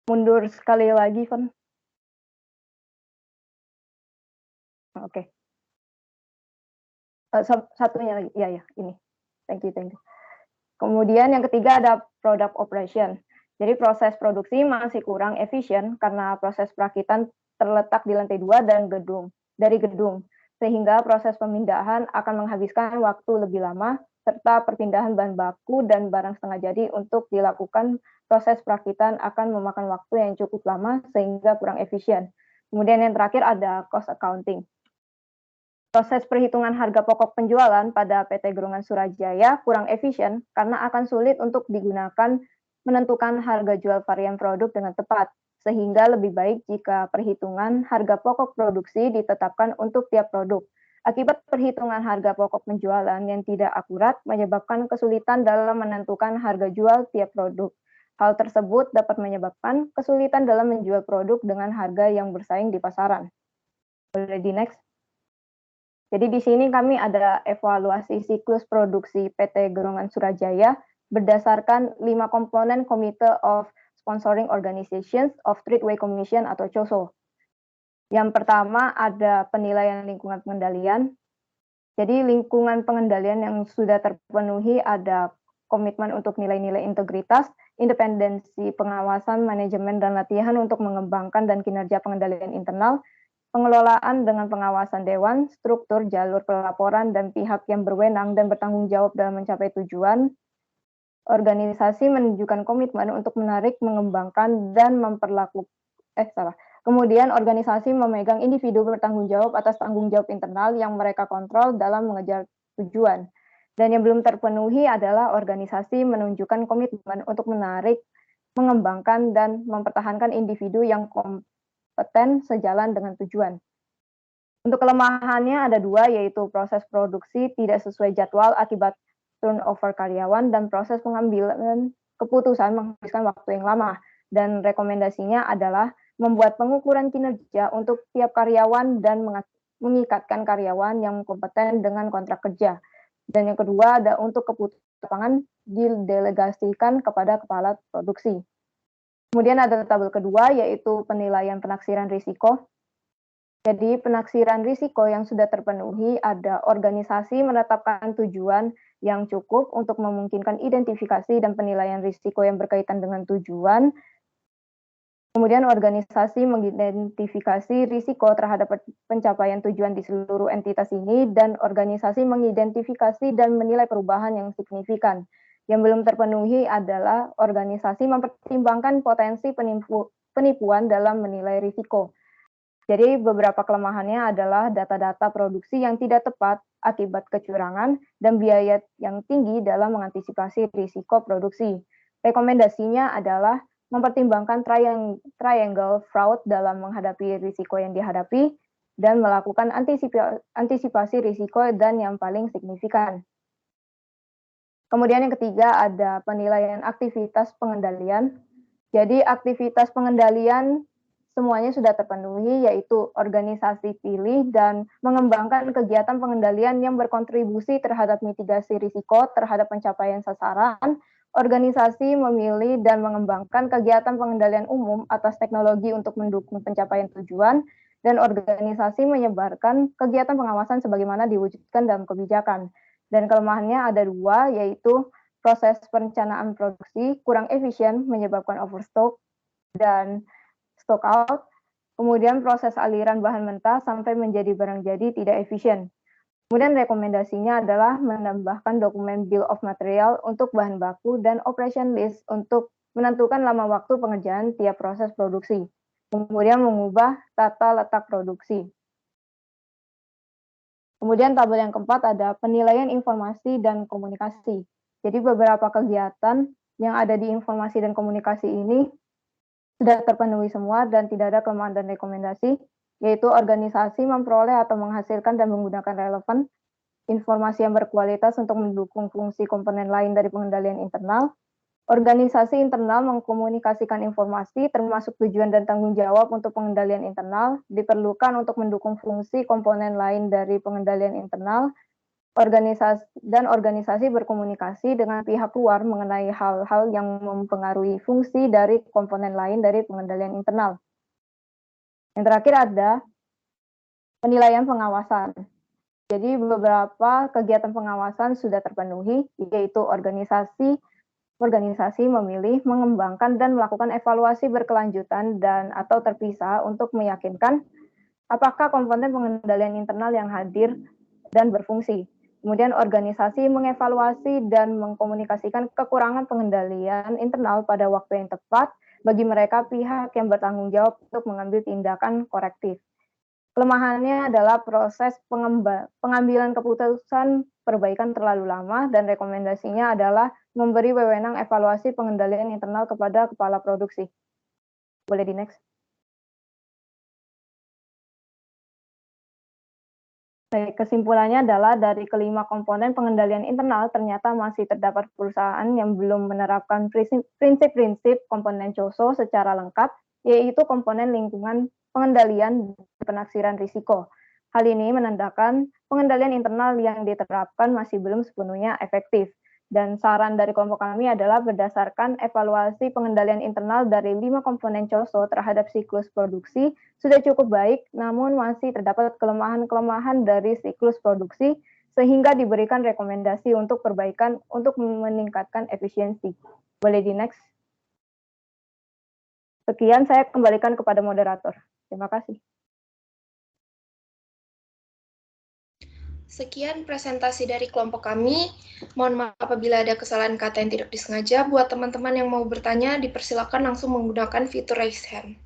[SPEAKER 3] Mundur sekali lagi, Van. Oke. Satunya lagi, ya ini. Thank you. Kemudian yang ketiga ada product operation. Jadi proses produksi masih kurang efisien karena proses perakitan terletak di lantai 2 dan dari gedung, sehingga proses pemindahan akan menghabiskan waktu lebih lama, serta perpindahan bahan baku dan barang setengah jadi untuk dilakukan proses perakitan akan memakan waktu yang cukup lama sehingga kurang efisien. Kemudian yang terakhir ada cost accounting. Proses perhitungan harga pokok penjualan pada PT Gerungan Surajaya kurang efisien karena akan sulit untuk digunakan menentukan harga jual varian produk dengan tepat, sehingga lebih baik jika perhitungan harga pokok produksi ditetapkan untuk tiap produk. Akibat perhitungan harga pokok penjualan yang tidak akurat menyebabkan kesulitan dalam menentukan harga jual tiap produk. Hal tersebut dapat menyebabkan kesulitan dalam menjual produk dengan harga yang bersaing di pasaran. Boleh di next. Jadi di sini kami ada evaluasi siklus produksi PT Gerungan Surajaya berdasarkan 5 komponen Committee of Sponsoring Organizations of Three-Way Commission atau COSO. Yang pertama ada penilaian lingkungan pengendalian, Jadi lingkungan pengendalian yang sudah terpenuhi ada komitmen untuk nilai-nilai integritas, independensi pengawasan, manajemen, dan latihan untuk mengembangkan dan kinerja pengendalian internal, pengelolaan dengan pengawasan dewan, struktur, jalur pelaporan, dan pihak yang berwenang dan bertanggung jawab dalam mencapai tujuan. Organisasi menunjukkan komitmen untuk menarik, mengembangkan, dan Kemudian organisasi memegang individu bertanggung jawab atas tanggung jawab internal yang mereka kontrol dalam mengejar tujuan. Dan yang belum terpenuhi adalah organisasi menunjukkan komitmen untuk menarik, mengembangkan, dan mempertahankan individu yang kompeten sejalan dengan tujuan. Untuk kelemahannya ada dua, yaitu proses produksi tidak sesuai jadwal akibat turnover karyawan dan proses pengambilan keputusan menghabiskan waktu yang lama. Dan rekomendasinya adalah membuat pengukuran kinerja untuk tiap karyawan dan mengikatkan karyawan yang kompeten dengan kontrak kerja. Dan yang kedua ada untuk keputusan lapangan didelegasikan kepada kepala produksi. Kemudian ada tabel kedua yaitu penilaian penaksiran risiko. Jadi penaksiran risiko yang sudah terpenuhi ada organisasi menetapkan tujuan yang cukup untuk memungkinkan identifikasi dan penilaian risiko yang berkaitan dengan tujuan. Kemudian organisasi mengidentifikasi risiko terhadap pencapaian tujuan di seluruh entitas ini dan organisasi mengidentifikasi dan menilai perubahan yang signifikan. Yang belum terpenuhi adalah organisasi mempertimbangkan potensi penipuan dalam menilai risiko. Jadi beberapa kelemahannya adalah data-data produksi yang tidak tepat akibat kecurangan dan biaya yang tinggi dalam mengantisipasi risiko produksi. Rekomendasinya adalah mempertimbangkan triangle fraud dalam menghadapi risiko yang dihadapi dan melakukan antisipasi risiko dan yang paling signifikan. Kemudian yang ketiga ada penilaian aktivitas pengendalian. Jadi aktivitas pengendalian semuanya sudah terpenuhi, yaitu organisasi pilih dan mengembangkan kegiatan pengendalian yang berkontribusi terhadap mitigasi risiko terhadap pencapaian sasaran. Organisasi memilih dan mengembangkan kegiatan pengendalian umum atas teknologi untuk mendukung pencapaian tujuan, dan organisasi menyebarkan kegiatan pengawasan sebagaimana diwujudkan dalam kebijakan. Dan kelemahannya ada dua, yaitu proses perencanaan produksi kurang efisien menyebabkan overstock dan stock out, kemudian proses aliran bahan mentah sampai menjadi barang jadi tidak efisien. Kemudian rekomendasinya adalah menambahkan dokumen Bill of Material untuk bahan baku dan Operation List untuk menentukan lama waktu pengerjaan tiap proses produksi. Kemudian mengubah tata letak produksi. Kemudian tabel yang keempat ada penilaian informasi dan komunikasi. Jadi beberapa kegiatan yang ada di informasi dan komunikasi ini sudah terpenuhi semua dan tidak ada kelemahan dan rekomendasi, yaitu organisasi memperoleh atau menghasilkan dan menggunakan relevan informasi yang berkualitas untuk mendukung fungsi komponen lain dari pengendalian internal. Organisasi internal mengkomunikasikan informasi termasuk tujuan dan tanggung jawab untuk pengendalian internal diperlukan untuk mendukung fungsi komponen lain dari pengendalian internal. Organisasi berkomunikasi dengan pihak luar mengenai hal-hal yang mempengaruhi fungsi dari komponen lain dari pengendalian internal. Yang terakhir ada penilaian pengawasan. Jadi beberapa kegiatan pengawasan sudah terpenuhi, yaitu organisasi memilih, mengembangkan, dan melakukan evaluasi berkelanjutan dan atau terpisah untuk meyakinkan apakah komponen pengendalian internal yang hadir dan berfungsi. Kemudian organisasi mengevaluasi dan mengkomunikasikan kekurangan pengendalian internal pada waktu yang tepat bagi mereka pihak yang bertanggung jawab untuk mengambil tindakan korektif. Kelemahannya adalah proses pengambilan keputusan perbaikan terlalu lama dan rekomendasinya adalah memberi wewenang evaluasi pengendalian internal kepada kepala produksi. Boleh di next. Baik, kesimpulannya adalah dari kelima komponen pengendalian internal ternyata masih terdapat perusahaan yang belum menerapkan prinsip-prinsip komponen COSO secara lengkap, yaitu komponen lingkungan pengendalian penaksiran risiko. Hal ini menandakan pengendalian internal yang diterapkan masih belum sepenuhnya efektif. Dan saran dari kelompok kami adalah berdasarkan evaluasi pengendalian internal dari 5 komponen COSO terhadap siklus produksi sudah cukup baik, namun masih terdapat kelemahan-kelemahan dari siklus produksi sehingga diberikan rekomendasi untuk perbaikan untuk meningkatkan efisiensi. Boleh di next. Sekian, saya kembalikan kepada moderator. Terima kasih.
[SPEAKER 2] Sekian presentasi dari kelompok kami. Mohon maaf apabila ada kesalahan kata yang tidak disengaja. Buat teman-teman yang mau bertanya, dipersilakan langsung menggunakan fitur raise hand.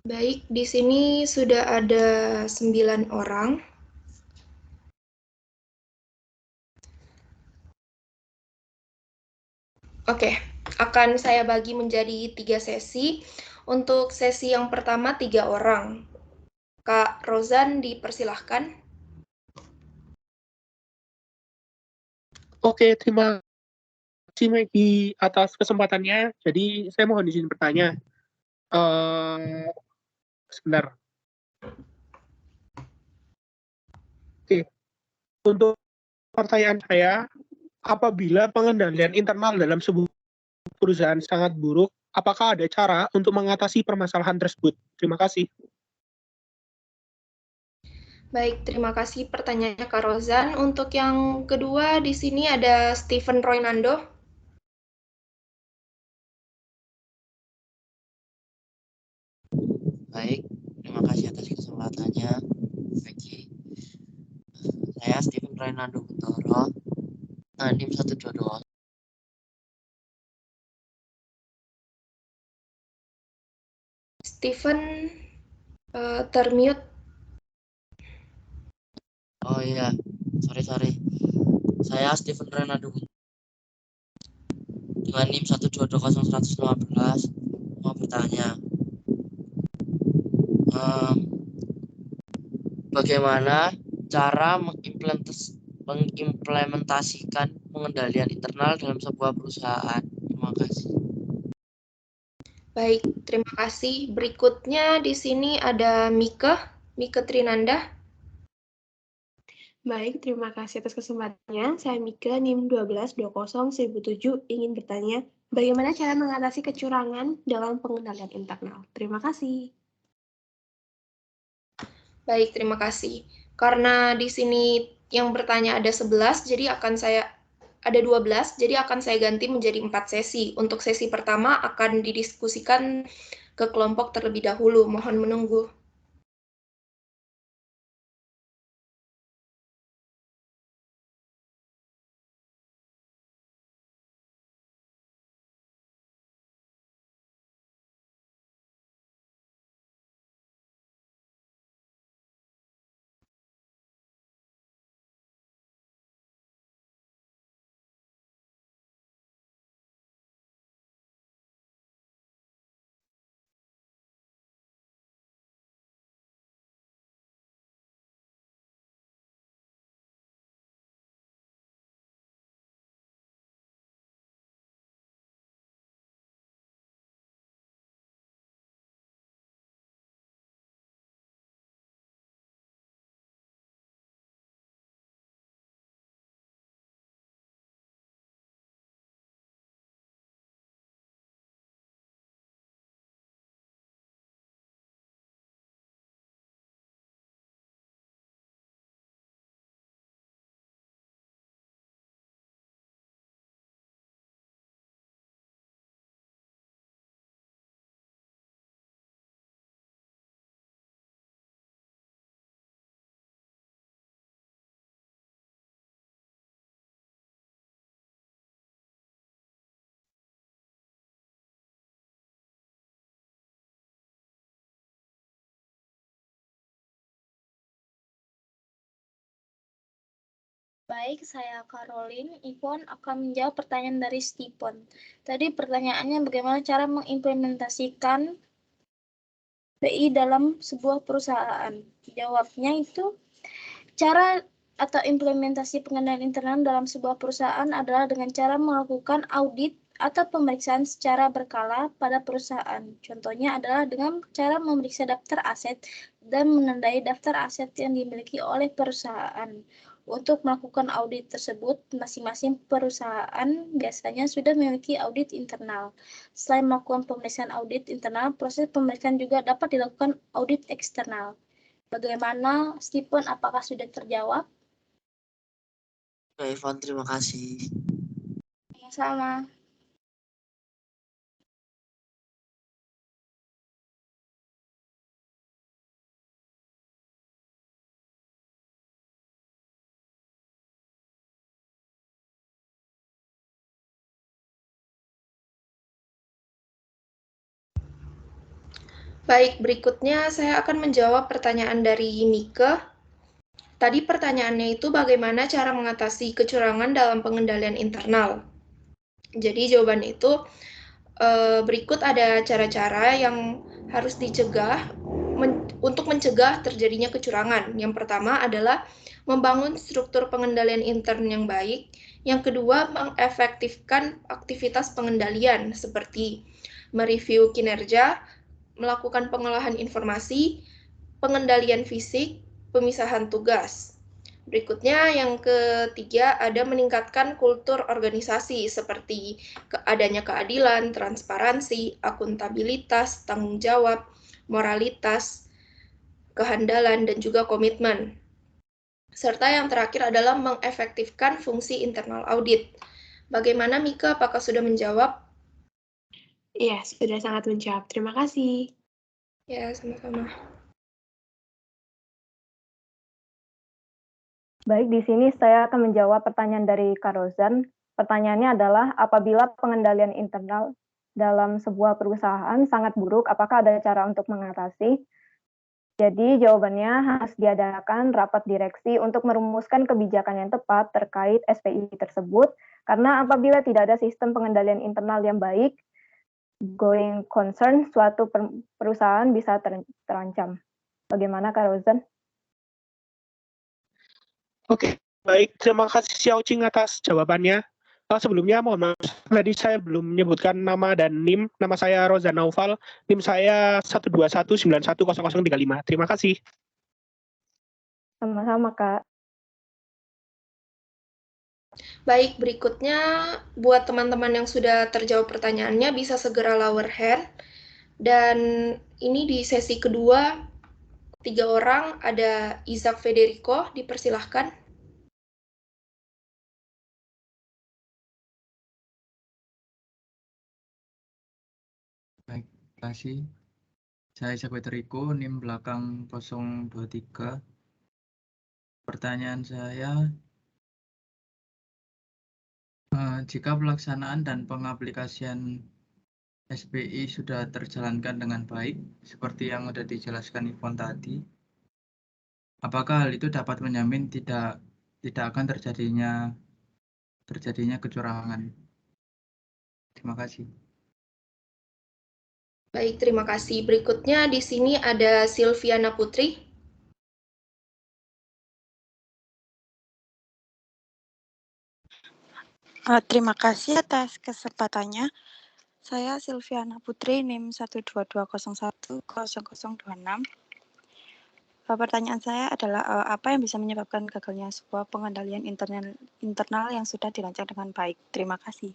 [SPEAKER 2] Baik, di sini sudah ada 9 orang. Oke, akan saya bagi menjadi 3 sesi. Untuk sesi yang pertama 3 orang. Kak Rozan dipersilahkan.
[SPEAKER 4] Oke, terima kasih Maggie atas kesempatannya. Jadi saya mohon izin bertanya. Sebentar. Oke, untuk pertanyaan saya, apabila pengendalian internal dalam sebuah perusahaan sangat buruk, apakah ada cara untuk mengatasi permasalahan tersebut? Terima kasih.
[SPEAKER 2] Baik, terima kasih pertanyaannya Kak Rozan. Untuk yang kedua di sini ada Stephen Roynando.
[SPEAKER 5] Baik, terima kasih atas kesempatannya, Maggie. Saya Stephen Roynando Kuntoro, NIM 122.
[SPEAKER 2] Stephen termute.
[SPEAKER 5] Oh iya, sorry. Saya Stephen Roynando dengan NIM 1220115 mau bertanya. Bagaimana cara mengimplementasikan pengendalian internal dalam sebuah perusahaan? Terima kasih.
[SPEAKER 2] Baik, terima kasih. Berikutnya di sini ada Mika Trinanda.
[SPEAKER 6] Baik, terima kasih atas kesempatannya. Saya Mika, NIM 12201007, ingin bertanya, bagaimana cara mengatasi kecurangan dalam pengendalian internal? Terima kasih.
[SPEAKER 2] Baik, terima kasih. Karena di sini yang bertanya ada 11, jadi ada 12, jadi akan saya ganti menjadi 4 sesi. Untuk sesi pertama akan didiskusikan ke kelompok terlebih dahulu. Mohon menunggu.
[SPEAKER 1] Baik, saya Caroline. Ivon akan menjawab pertanyaan dari Stephen. Tadi pertanyaannya bagaimana cara mengimplementasikan BI dalam sebuah perusahaan. Jawabnya itu, cara atau implementasi pengendalian internal dalam sebuah perusahaan adalah dengan cara melakukan audit atau pemeriksaan secara berkala pada perusahaan. Contohnya adalah dengan cara memeriksa daftar aset dan menandai daftar aset yang dimiliki oleh perusahaan. Untuk melakukan audit tersebut, masing-masing perusahaan biasanya sudah memiliki audit internal. Selain melakukan pemeriksaan audit internal, proses pemeriksaan juga dapat dilakukan audit eksternal. Bagaimana, Stephen? Apakah sudah terjawab?
[SPEAKER 5] Ya, Ivan, terima kasih.
[SPEAKER 1] Sama-sama.
[SPEAKER 2] Baik, berikutnya saya akan menjawab pertanyaan dari Mika. Tadi pertanyaannya itu bagaimana cara mengatasi kecurangan dalam pengendalian internal. Jadi jawabannya itu berikut ada cara-cara yang harus dicegah untuk mencegah terjadinya kecurangan. Yang pertama adalah membangun struktur pengendalian intern yang baik. Yang kedua, mengefektifkan aktivitas pengendalian seperti mereview kinerja, melakukan pengolahan informasi, pengendalian fisik, pemisahan tugas. Berikutnya yang ketiga ada meningkatkan kultur organisasi seperti adanya keadilan, transparansi, akuntabilitas, tanggung jawab, moralitas, kehandalan, dan juga komitmen. Serta yang terakhir adalah mengefektifkan fungsi internal audit. Bagaimana Mika, apakah sudah menjawab?
[SPEAKER 6] Iya, sudah sangat menjawab. Terima kasih.
[SPEAKER 2] Ya, sama-sama.
[SPEAKER 3] Baik, di sini saya akan menjawab pertanyaan dari Kak Rozan. Pertanyaannya adalah, apabila pengendalian internal dalam sebuah perusahaan sangat buruk, apakah ada cara untuk mengatasi? Jadi jawabannya harus diadakan rapat direksi untuk merumuskan kebijakan yang tepat terkait SPI tersebut, karena apabila tidak ada sistem pengendalian internal yang baik, going concern suatu perusahaan bisa terancam. Bagaimana Kak Rozan?
[SPEAKER 4] Oke, baik. Terima kasih Xiaoqing atas jawabannya. Sebelumnya mohon maaf, tadi saya belum menyebutkan nama dan NIM. Nama saya Rozan Naufal, NIM saya 121910035. Terima kasih.
[SPEAKER 3] Sama-sama Kak.
[SPEAKER 2] Baik, berikutnya buat teman-teman yang sudah terjawab pertanyaannya bisa segera lower hand. Dan ini di sesi kedua, 3 orang, ada Isaac Federico, dipersilahkan.
[SPEAKER 7] Baik, terima kasih. Saya Isaac Federico, NIM belakang 023. Pertanyaan saya, jika pelaksanaan dan pengaplikasian SPI sudah terjalankan dengan baik, seperti yang sudah dijelaskan Ivon tadi, apakah hal itu dapat menjamin tidak akan terjadinya kecurangan? Terima kasih.
[SPEAKER 2] Baik, terima kasih. Berikutnya di sini ada Silviana Putri.
[SPEAKER 8] Terima kasih atas kesempatannya. Saya Silviana Putri, NIM 122010026. Pertanyaan saya adalah apa yang bisa menyebabkan gagalnya sebuah pengendalian internal yang sudah dirancang dengan baik? Terima kasih.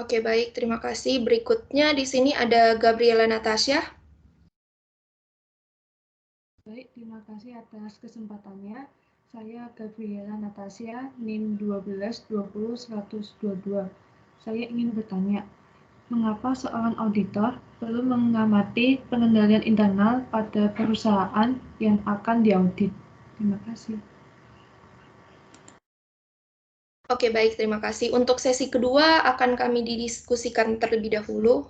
[SPEAKER 2] Oke, baik. Terima kasih. Berikutnya di sini ada Gabriela Natasha.
[SPEAKER 9] Baik, terima kasih atas kesempatannya. Saya Gabriela Natasha, NIM 1220122. Saya ingin bertanya, mengapa seorang auditor perlu mengamati pengendalian internal pada perusahaan yang akan diaudit? Terima kasih.
[SPEAKER 2] Oke, baik. Terima kasih. Untuk sesi kedua akan kami didiskusikan terlebih dahulu.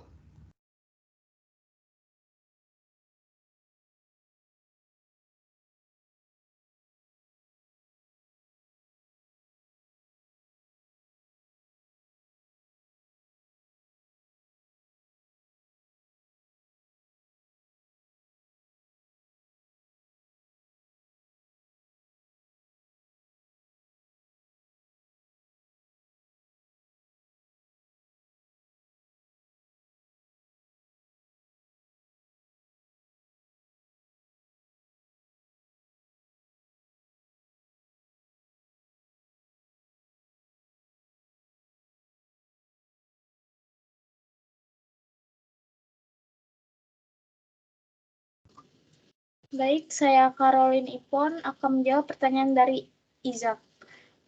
[SPEAKER 1] Baik, saya Caroline Ipon akan menjawab pertanyaan dari Izak.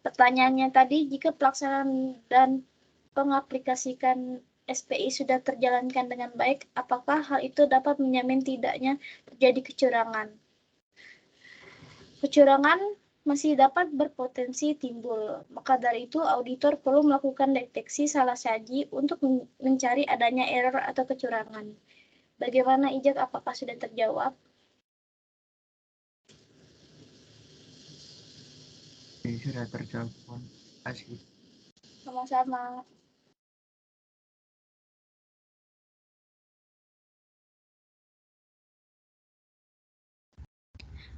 [SPEAKER 1] Pertanyaannya tadi, jika pelaksanaan dan pengaplikasikan SPI sudah terjalankan dengan baik, apakah hal itu dapat menjamin tidaknya terjadi kecurangan? Kecurangan masih dapat berpotensi timbul. Maka dari itu, auditor perlu melakukan deteksi salah saji untuk mencari adanya error atau kecurangan. Bagaimana, Ijak? Apakah sudah terjawab?
[SPEAKER 7] Oke, sudah terjawab. Terima kasih.
[SPEAKER 1] Sama-sama.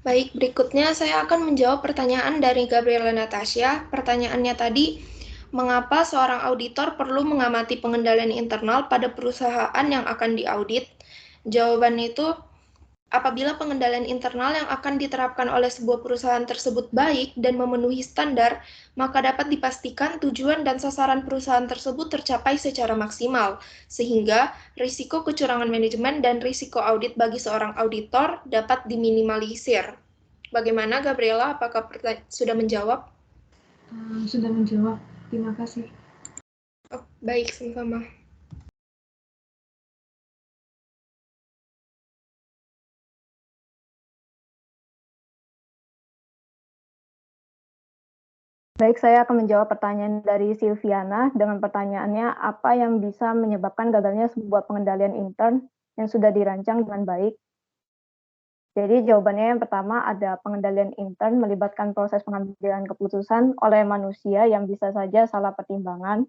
[SPEAKER 2] Baik, berikutnya saya akan menjawab pertanyaan dari Gabriela Natasha. Pertanyaannya tadi, mengapa seorang auditor perlu mengamati pengendalian internal pada perusahaan yang akan diaudit? Jawabannya itu, apabila pengendalian internal yang akan diterapkan oleh sebuah perusahaan tersebut baik dan memenuhi standar, maka dapat dipastikan tujuan dan sasaran perusahaan tersebut tercapai secara maksimal, sehingga risiko kecurangan manajemen dan risiko audit bagi seorang auditor dapat diminimalisir. Bagaimana, Gabriela? Apakah sudah menjawab?
[SPEAKER 9] Sudah menjawab. Terima kasih.
[SPEAKER 2] Oh, baik, sama-sama.
[SPEAKER 3] Baik, saya akan menjawab pertanyaan dari Silviana dengan pertanyaannya, apa yang bisa menyebabkan gagalnya sebuah pengendalian intern yang sudah dirancang dengan baik? Jadi jawabannya yang pertama ada pengendalian intern melibatkan proses pengambilan keputusan oleh manusia yang bisa saja salah pertimbangan.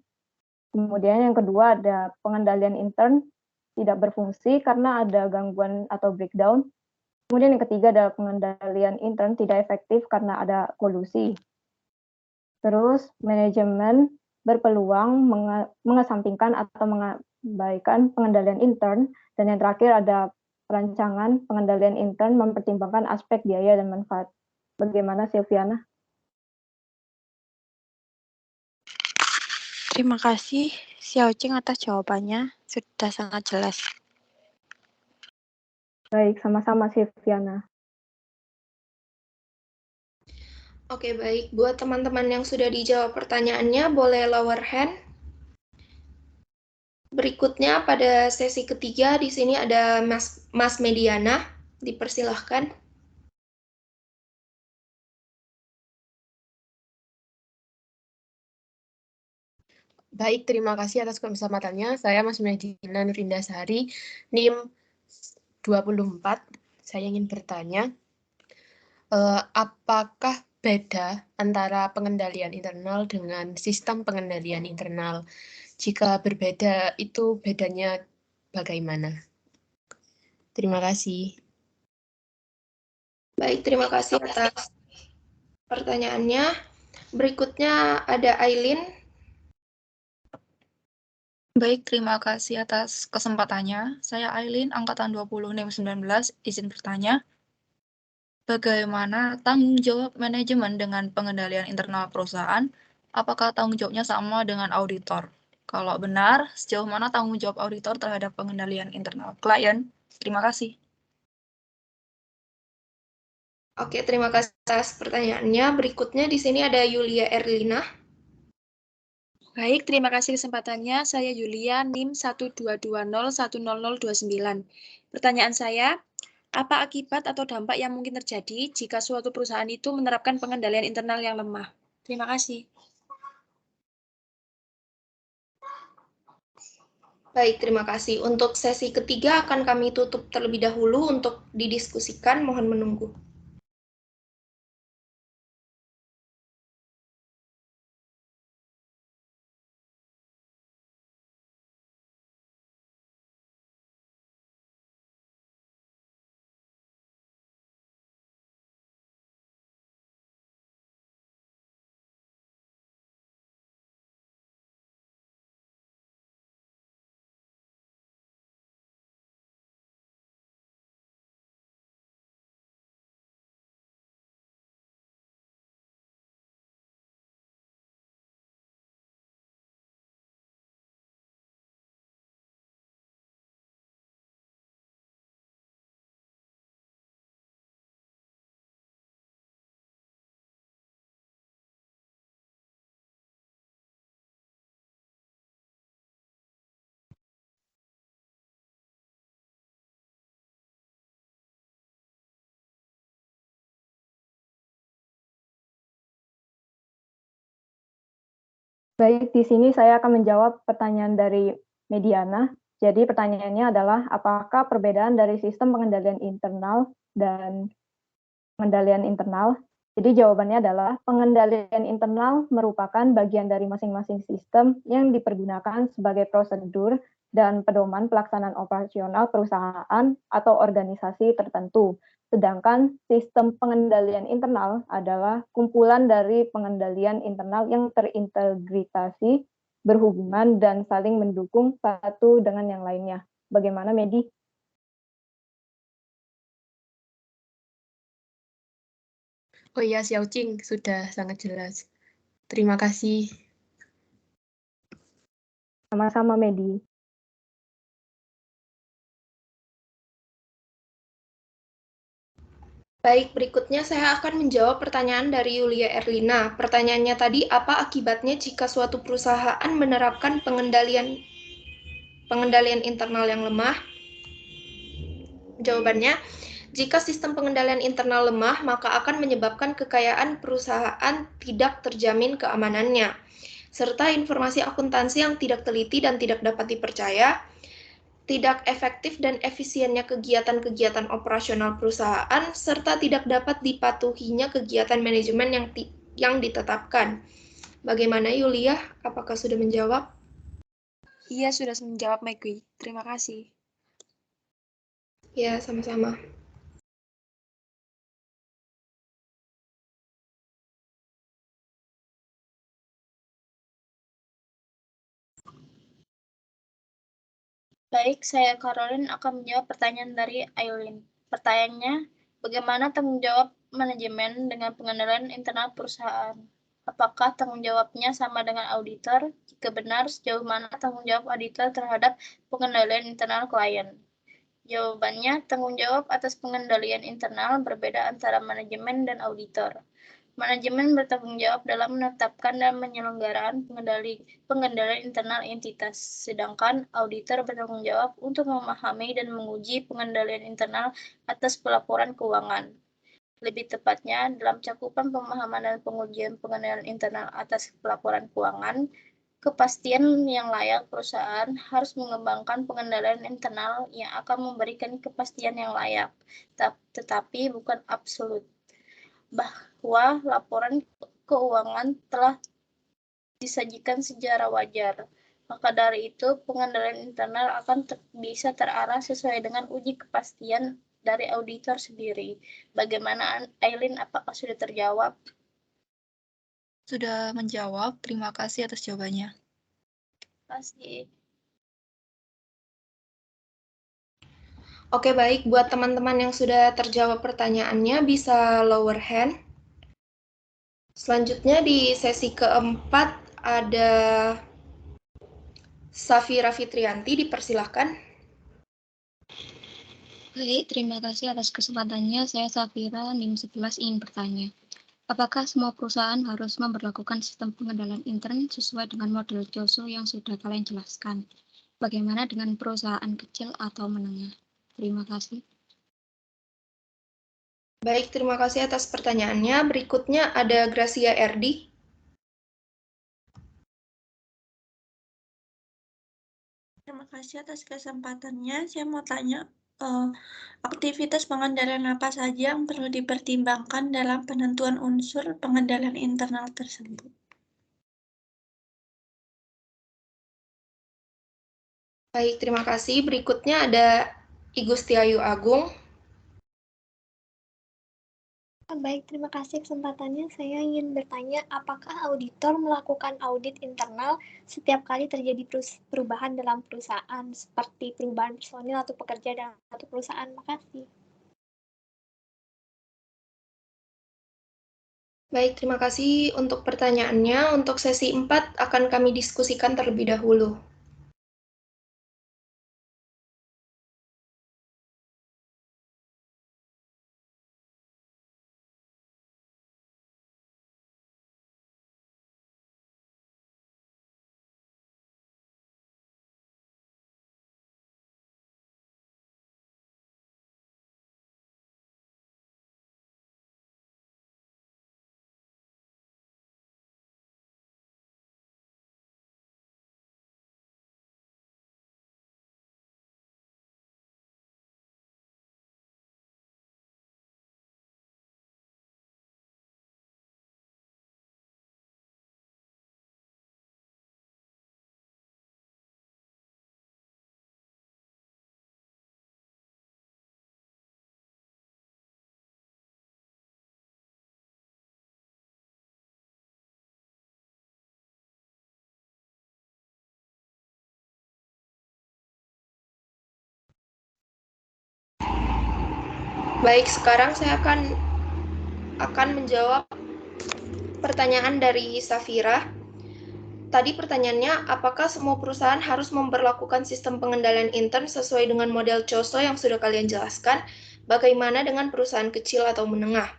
[SPEAKER 3] Kemudian yang kedua ada pengendalian intern tidak berfungsi karena ada gangguan atau breakdown. Kemudian yang ketiga adalah pengendalian intern tidak efektif karena ada kolusi. Terus manajemen berpeluang mengesampingkan atau mengabaikan pengendalian intern. Dan yang terakhir ada perancangan pengendalian intern mempertimbangkan aspek biaya dan manfaat. Bagaimana, Silviana?
[SPEAKER 8] Terima kasih Xiaoqing atas jawabannya, sudah sangat jelas.
[SPEAKER 3] Baik, sama-sama Silviana.
[SPEAKER 2] Oke, baik. Buat teman-teman yang sudah dijawab pertanyaannya, boleh lower hand. Berikutnya pada sesi ketiga di sini ada Mas Mediana, dipersilahkan.
[SPEAKER 10] Baik, terima kasih atas kesempatannya. Saya Mas Mediana Nurindasari, NIM 24. Saya ingin bertanya, apakah beda antara pengendalian internal dengan sistem pengendalian internal? Jika berbeda, itu bedanya bagaimana? Terima kasih.
[SPEAKER 2] Baik, terima kasih atas pertanyaannya. Berikutnya ada Aileen.
[SPEAKER 11] Baik, terima kasih atas kesempatannya. Saya Aileen, angkatan 20 NIM 19, izin bertanya. Bagaimana tanggung jawab manajemen dengan pengendalian internal perusahaan? Apakah tanggung jawabnya sama dengan auditor? Kalau benar, sejauh mana tanggung jawab auditor terhadap pengendalian internal klien? Terima kasih.
[SPEAKER 2] Oke, terima kasih atas pertanyaannya. Berikutnya di sini ada Yulia Erlina.
[SPEAKER 12] Baik, terima kasih kesempatannya. Saya Yulia, NIM 122010029. Pertanyaan saya, apa akibat atau dampak yang mungkin terjadi jika suatu perusahaan itu menerapkan pengendalian internal yang lemah? Terima kasih.
[SPEAKER 2] Baik, terima kasih. Untuk sesi ketiga akan kami tutup terlebih dahulu untuk didiskusikan. Mohon menunggu.
[SPEAKER 3] Baik, di sini saya akan menjawab pertanyaan dari Mediana. Jadi pertanyaannya adalah apakah perbedaan dari sistem pengendalian internal dan pengendalian internal? Jadi jawabannya adalah pengendalian internal merupakan bagian dari masing-masing sistem yang dipergunakan sebagai prosedur dan pedoman pelaksanaan operasional perusahaan atau organisasi tertentu. Sedangkan sistem pengendalian internal adalah kumpulan dari pengendalian internal yang terintegrasi, berhubungan, dan saling mendukung satu dengan yang lainnya. Bagaimana, Medi?
[SPEAKER 10] Oh iya, Xiaoqing, sudah sangat jelas. Terima kasih.
[SPEAKER 3] Sama-sama, Medi.
[SPEAKER 2] Baik, berikutnya saya akan menjawab pertanyaan dari Yulia Erlina. Pertanyaannya tadi, apa akibatnya jika suatu perusahaan menerapkan pengendalian internal yang lemah? Jawabannya, jika sistem pengendalian internal lemah, maka akan menyebabkan kekayaan perusahaan tidak terjamin keamanannya, serta informasi akuntansi yang tidak teliti dan tidak dapat dipercaya, tidak efektif dan efisiennya kegiatan-kegiatan operasional perusahaan, serta tidak dapat dipatuhinya kegiatan manajemen yang ditetapkan. Bagaimana, Yulia? Apakah sudah menjawab?
[SPEAKER 12] Iya, sudah menjawab, Meggy. Terima kasih.
[SPEAKER 2] Ya, sama-sama.
[SPEAKER 1] Baik, saya Caroline akan menjawab pertanyaan dari Aileen. Pertanyaannya, bagaimana tanggung jawab manajemen dengan pengendalian internal perusahaan? Apakah tanggung jawabnya sama dengan auditor? Jika benar, sejauh mana tanggung jawab auditor terhadap pengendalian internal klien? Jawabannya, tanggung jawab atas pengendalian internal berbeda antara manajemen dan auditor. Manajemen bertanggung jawab dalam menetapkan dan menyelenggarakan pengendalian internal entitas, sedangkan auditor bertanggung jawab untuk memahami dan menguji pengendalian internal atas pelaporan keuangan. Lebih tepatnya, dalam cakupan pemahaman dan pengujian pengendalian internal atas pelaporan keuangan, kepastian yang layak perusahaan harus mengembangkan pengendalian internal yang akan memberikan kepastian yang layak, tetapi bukan absolut, bahwa laporan keuangan telah disajikan secara wajar. Maka dari itu, pengendalian internal akan bisa terarah sesuai dengan uji kepastian dari auditor sendiri. Bagaimana, Aileen? Apakah sudah terjawab?
[SPEAKER 11] Sudah menjawab. Terima kasih atas jawabannya.
[SPEAKER 1] Terima kasih.
[SPEAKER 2] Oke, baik. Buat teman-teman yang sudah terjawab pertanyaannya, bisa lower hand. Selanjutnya di sesi keempat ada Safira Fitrianti, dipersilahkan.
[SPEAKER 13] Baik, terima kasih atas kesempatannya. Saya Safira, NIM 11 ingin bertanya. Apakah semua perusahaan harus memperlakukan sistem pengendalian intern sesuai dengan model COSO yang sudah kalian jelaskan? Bagaimana dengan perusahaan kecil atau menengah? Terima kasih.
[SPEAKER 2] Baik, terima kasih atas pertanyaannya. Berikutnya ada Gracia Erdi.
[SPEAKER 14] Terima kasih atas kesempatannya. Saya mau tanya, aktivitas pengendalian apa saja yang perlu dipertimbangkan dalam penentuan unsur pengendalian internal tersebut?
[SPEAKER 2] Baik, terima kasih. Berikutnya ada Igustiayu Agung.
[SPEAKER 15] Baik, terima kasih kesempatannya. Saya ingin bertanya, apakah auditor melakukan audit internal setiap kali terjadi perubahan dalam perusahaan, seperti perubahan personil atau pekerja dalam satu perusahaan? Makasih.
[SPEAKER 2] Baik, terima kasih untuk pertanyaannya. Untuk sesi 4 akan kami diskusikan terlebih dahulu. Baik, sekarang saya akan menjawab pertanyaan dari Safira. Tadi pertanyaannya, apakah semua perusahaan harus memberlakukan sistem pengendalian intern sesuai dengan model COSO yang sudah kalian jelaskan? Bagaimana dengan perusahaan kecil atau menengah?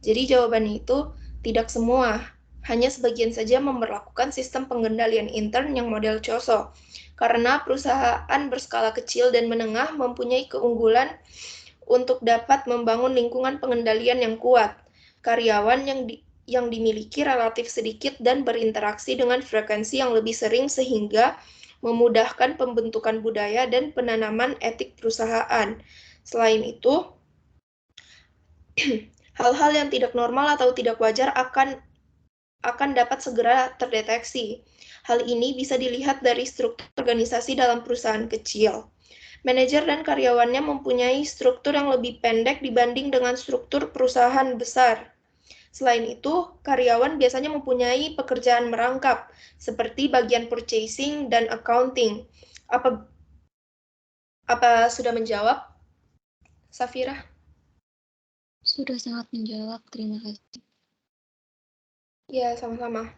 [SPEAKER 2] Jadi jawabannya itu tidak semua, hanya sebagian saja memberlakukan sistem pengendalian intern yang model COSO. Karena perusahaan berskala kecil dan menengah mempunyai keunggulan untuk dapat membangun lingkungan pengendalian yang kuat. Karyawan yang dimiliki relatif sedikit dan berinteraksi dengan frekuensi yang lebih sering sehingga memudahkan pembentukan budaya dan penanaman etik perusahaan. Selain itu, hal-hal yang tidak normal atau tidak wajar akan dapat segera terdeteksi. Hal ini bisa dilihat dari struktur organisasi dalam perusahaan kecil. Manajer dan karyawannya mempunyai struktur yang lebih pendek dibanding dengan struktur perusahaan besar. Selain itu, karyawan biasanya mempunyai pekerjaan merangkap, seperti bagian purchasing dan accounting. Apa sudah menjawab, Safira?
[SPEAKER 13] Sudah sangat menjawab, terima kasih.
[SPEAKER 2] Ya, sama-sama.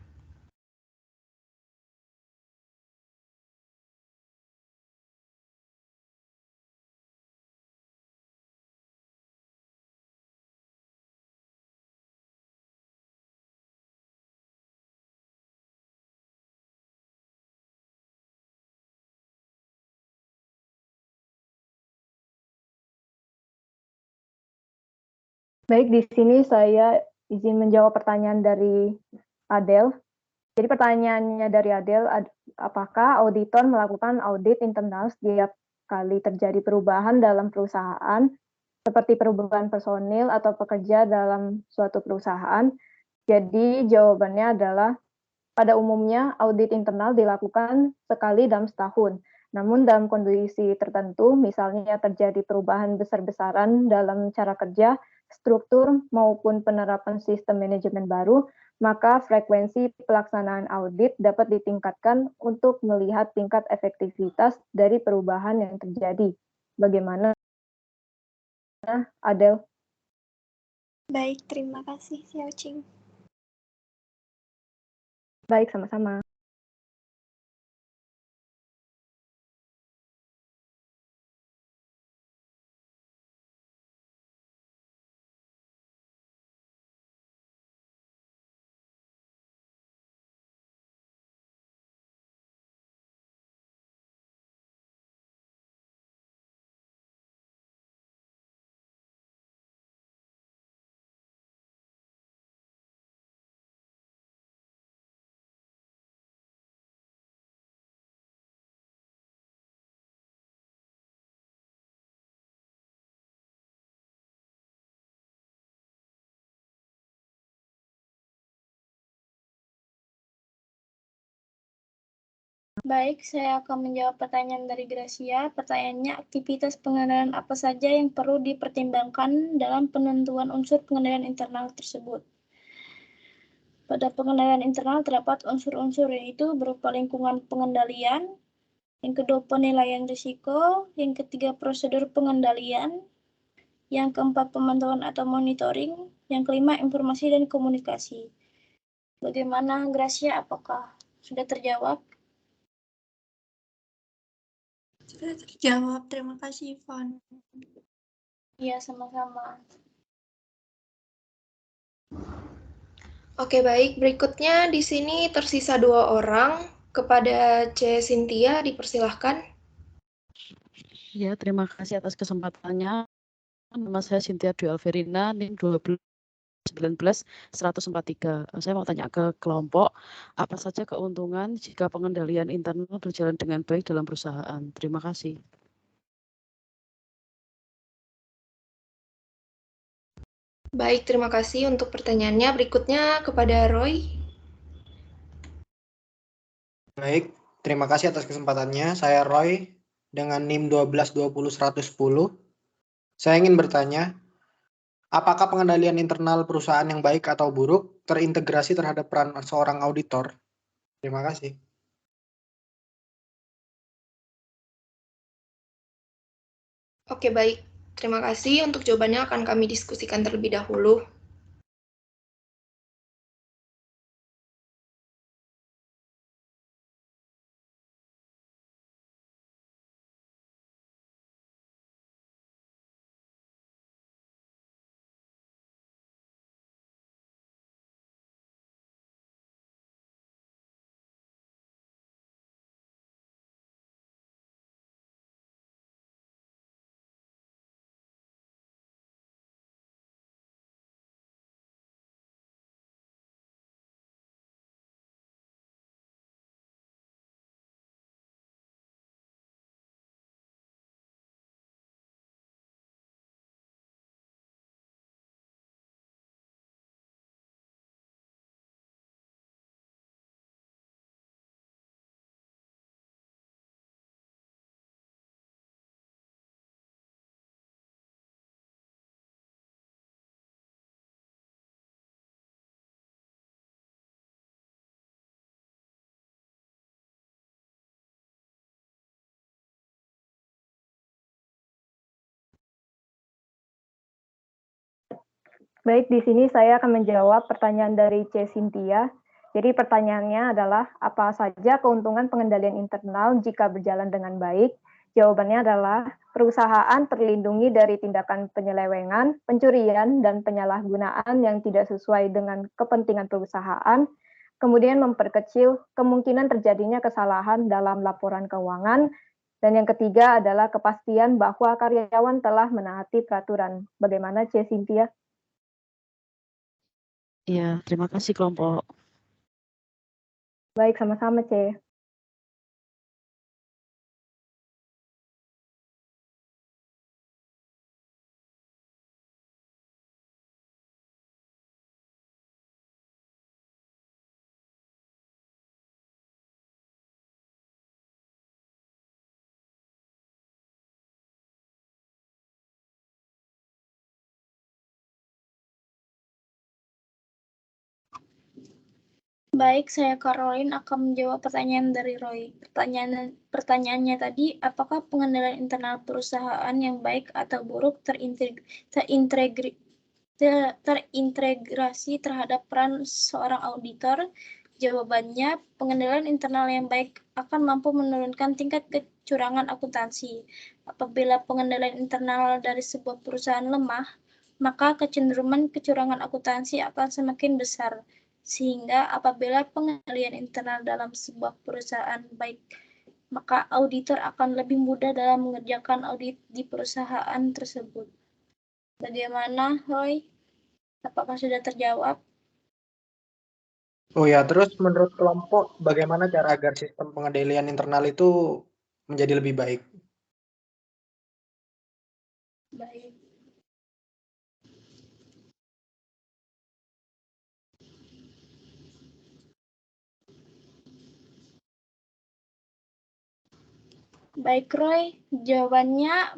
[SPEAKER 3] Baik, di sini saya izin menjawab pertanyaan dari Adel. Jadi pertanyaannya dari Adel, apakah auditor melakukan audit internal setiap kali terjadi perubahan dalam perusahaan, seperti perubahan personil atau pekerja dalam suatu perusahaan? Jadi jawabannya adalah, pada umumnya audit internal dilakukan sekali dalam setahun. Namun dalam kondisi tertentu, misalnya terjadi perubahan besar-besaran dalam cara kerja, struktur maupun penerapan sistem manajemen baru, maka frekuensi pelaksanaan audit dapat ditingkatkan untuk melihat tingkat efektivitas dari perubahan yang terjadi. Bagaimana, Adel?
[SPEAKER 15] Baik, terima kasih, Xiao Qing.
[SPEAKER 3] Baik, sama-sama.
[SPEAKER 1] Baik, saya akan menjawab pertanyaan dari Gracia. Pertanyaannya, aktivitas pengendalian apa saja yang perlu dipertimbangkan dalam penentuan unsur pengendalian internal tersebut? Pada pengendalian internal terdapat unsur-unsur yaitu berupa lingkungan pengendalian, yang kedua penilaian risiko, yang ketiga prosedur pengendalian, yang keempat pemantauan atau monitoring, yang kelima informasi dan komunikasi. Bagaimana Gracia, apakah sudah terjawab?
[SPEAKER 14] Sudah terjawab, terima kasih Ivan.
[SPEAKER 1] Iya, sama-sama.
[SPEAKER 2] Oke, baik. Berikutnya di sini tersisa 2 orang. Kepada C. Cynthia, dipersilahkan.
[SPEAKER 16] Ya, terima kasih atas kesempatannya. Nama saya Cynthia Dwi Alverina, NIM 12-19-143. Saya mau tanya ke kelompok, apa saja keuntungan jika pengendalian internal berjalan dengan baik dalam perusahaan? Terima kasih.
[SPEAKER 2] Baik, terima kasih untuk pertanyaannya. Berikutnya kepada Roy.
[SPEAKER 17] Baik, terima kasih atas kesempatannya. Saya Roy dengan NIM 12-20-110. Saya ingin bertanya, apakah pengendalian internal perusahaan yang baik atau buruk terintegrasi terhadap peran seorang auditor? Terima kasih.
[SPEAKER 2] Oke, baik. Terima kasih. Untuk jawabannya akan kami diskusikan terlebih dahulu.
[SPEAKER 3] Baik, di sini saya akan menjawab pertanyaan dari C. Cynthia. Jadi pertanyaannya adalah, apa saja keuntungan pengendalian internal jika berjalan dengan baik? Jawabannya adalah, perusahaan terlindungi dari tindakan penyelewengan, pencurian, dan penyalahgunaan yang tidak sesuai dengan kepentingan perusahaan, kemudian memperkecil kemungkinan terjadinya kesalahan dalam laporan keuangan, dan yang ketiga adalah kepastian bahwa karyawan telah menaati peraturan. Bagaimana, C. Cynthia?
[SPEAKER 16] Iya, terima kasih kelompok.
[SPEAKER 3] Baik, sama-sama, C.
[SPEAKER 1] Baik, saya Caroline akan menjawab pertanyaan dari Roy. Pertanyaannya tadi, apakah pengendalian internal perusahaan yang baik atau buruk terintegrasi terhadap peran seorang auditor? Jawabannya, pengendalian internal yang baik akan mampu menurunkan tingkat kecurangan akuntansi. Apabila pengendalian internal dari sebuah perusahaan lemah, maka kecenderungan kecurangan akuntansi akan semakin besar. Sehingga apabila pengendalian internal dalam sebuah perusahaan baik, maka auditor akan lebih mudah dalam mengerjakan audit di perusahaan tersebut. Bagaimana, Roy? Apakah sudah terjawab?
[SPEAKER 17] Oh ya, terus menurut kelompok, bagaimana cara agar sistem pengendalian internal itu menjadi lebih baik?
[SPEAKER 1] Baik. Baik, Roy. Jawabannya,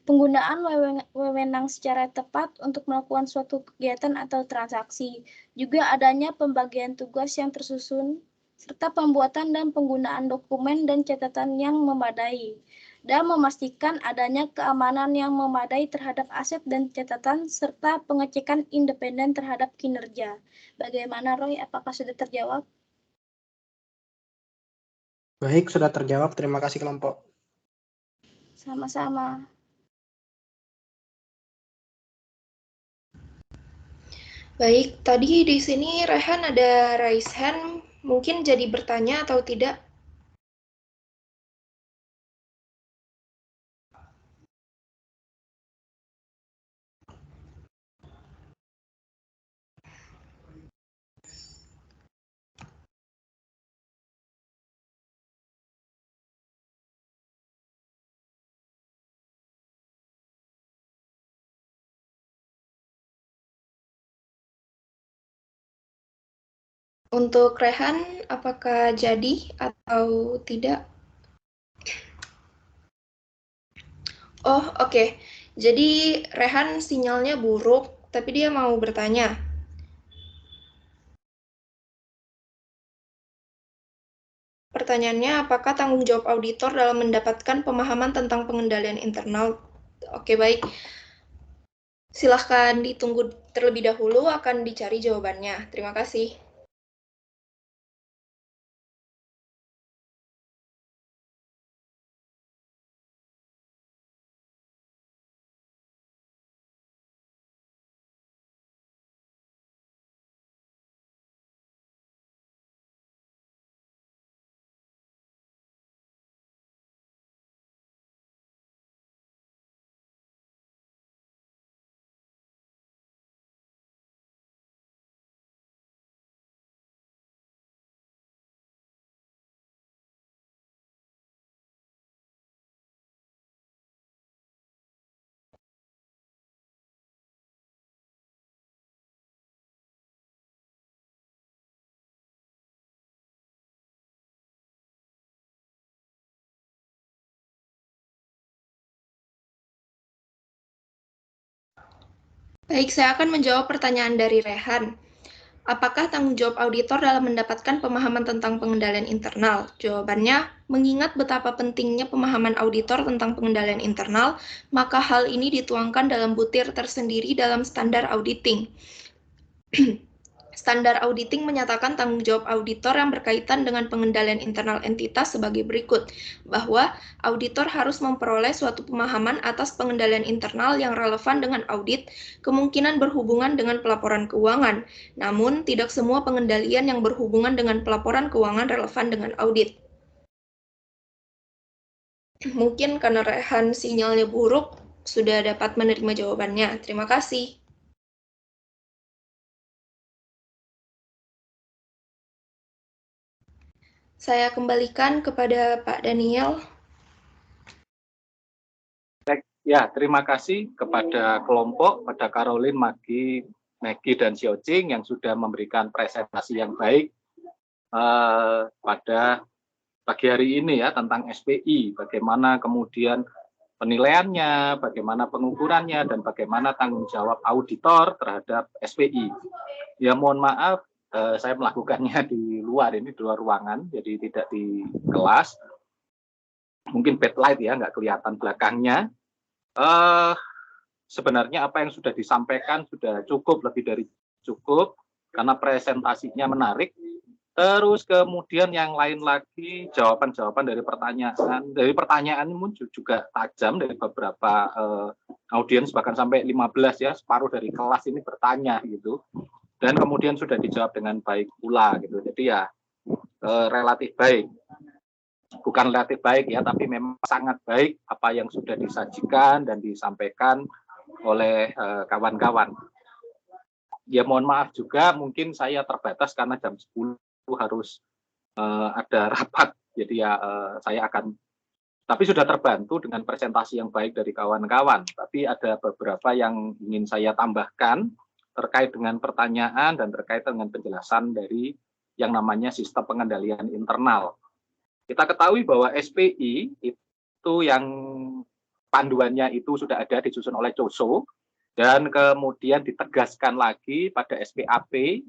[SPEAKER 1] penggunaan wewenang secara tepat untuk melakukan suatu kegiatan atau transaksi. Juga adanya pembagian tugas yang tersusun, serta pembuatan dan penggunaan dokumen dan catatan yang memadai. Dan memastikan adanya keamanan yang memadai terhadap aset dan catatan, serta pengecekan independen terhadap kinerja. Bagaimana, Roy? Apakah sudah terjawab?
[SPEAKER 17] Baik, sudah terjawab. Terima kasih kelompok.
[SPEAKER 1] Sama-sama.
[SPEAKER 2] Baik, tadi di sini Rehan ada raise hand, mungkin jadi bertanya atau tidak? Untuk Rehan, apakah jadi atau tidak? Oh, oke. Jadi Rehan sinyalnya buruk, tapi dia mau bertanya. Pertanyaannya, apakah tanggung jawab auditor dalam mendapatkan pemahaman tentang pengendalian internal Oke, baik. Silahkan ditunggu terlebih dahulu, akan dicari jawabannya. Terima kasih. Baik, saya akan menjawab pertanyaan dari Rehan. Apakah tanggung jawab auditor dalam mendapatkan pemahaman tentang pengendalian internal? Jawabannya, mengingat betapa pentingnya pemahaman auditor tentang pengendalian internal, maka hal ini dituangkan dalam butir tersendiri dalam standar auditing. Standar auditing menyatakan tanggung jawab auditor yang berkaitan dengan pengendalian internal entitas sebagai berikut, bahwa auditor harus memperoleh suatu pemahaman atas pengendalian internal yang relevan dengan audit, kemungkinan berhubungan dengan pelaporan keuangan, namun tidak semua pengendalian yang berhubungan dengan pelaporan keuangan relevan dengan audit. Mungkin karena Rehan sinyalnya buruk, sudah dapat menerima jawabannya. Terima kasih. Saya kembalikan kepada Pak Daniel.
[SPEAKER 18] Ya, terima kasih kepada kelompok, pada Caroline, Maggie, dan Xiaojing yang sudah memberikan presentasi yang baik pada pagi hari ini ya tentang SPI, bagaimana kemudian penilaiannya, bagaimana pengukurannya, dan bagaimana tanggung jawab auditor terhadap SPI. Ya mohon maaf, saya melakukannya di luar ruangan, jadi tidak di kelas. Mungkin backlight ya, nggak kelihatan belakangnya. Sebenarnya apa yang sudah disampaikan sudah cukup, lebih dari cukup, karena presentasinya menarik. Terus kemudian yang lain lagi, jawaban-jawaban dari pertanyaan muncul juga tajam dari beberapa audiens, bahkan sampai 15 ya, separuh dari kelas ini bertanya gitu. Dan kemudian sudah dijawab dengan baik pula gitu. Jadi ya relatif baik. Bukan relatif baik ya, tapi memang sangat baik apa yang sudah disajikan dan disampaikan oleh kawan-kawan. Ya mohon maaf juga, mungkin saya terbatas karena jam 10 harus ada rapat. Jadi ya saya akan, tapi sudah terbantu dengan presentasi yang baik dari kawan-kawan. Tapi ada beberapa yang ingin saya tambahkan terkait dengan pertanyaan dan terkait dengan penjelasan dari yang namanya sistem pengendalian internal. Kita ketahui bahwa SPI itu yang panduannya itu sudah ada disusun oleh COSO dan kemudian ditegaskan lagi pada SPAP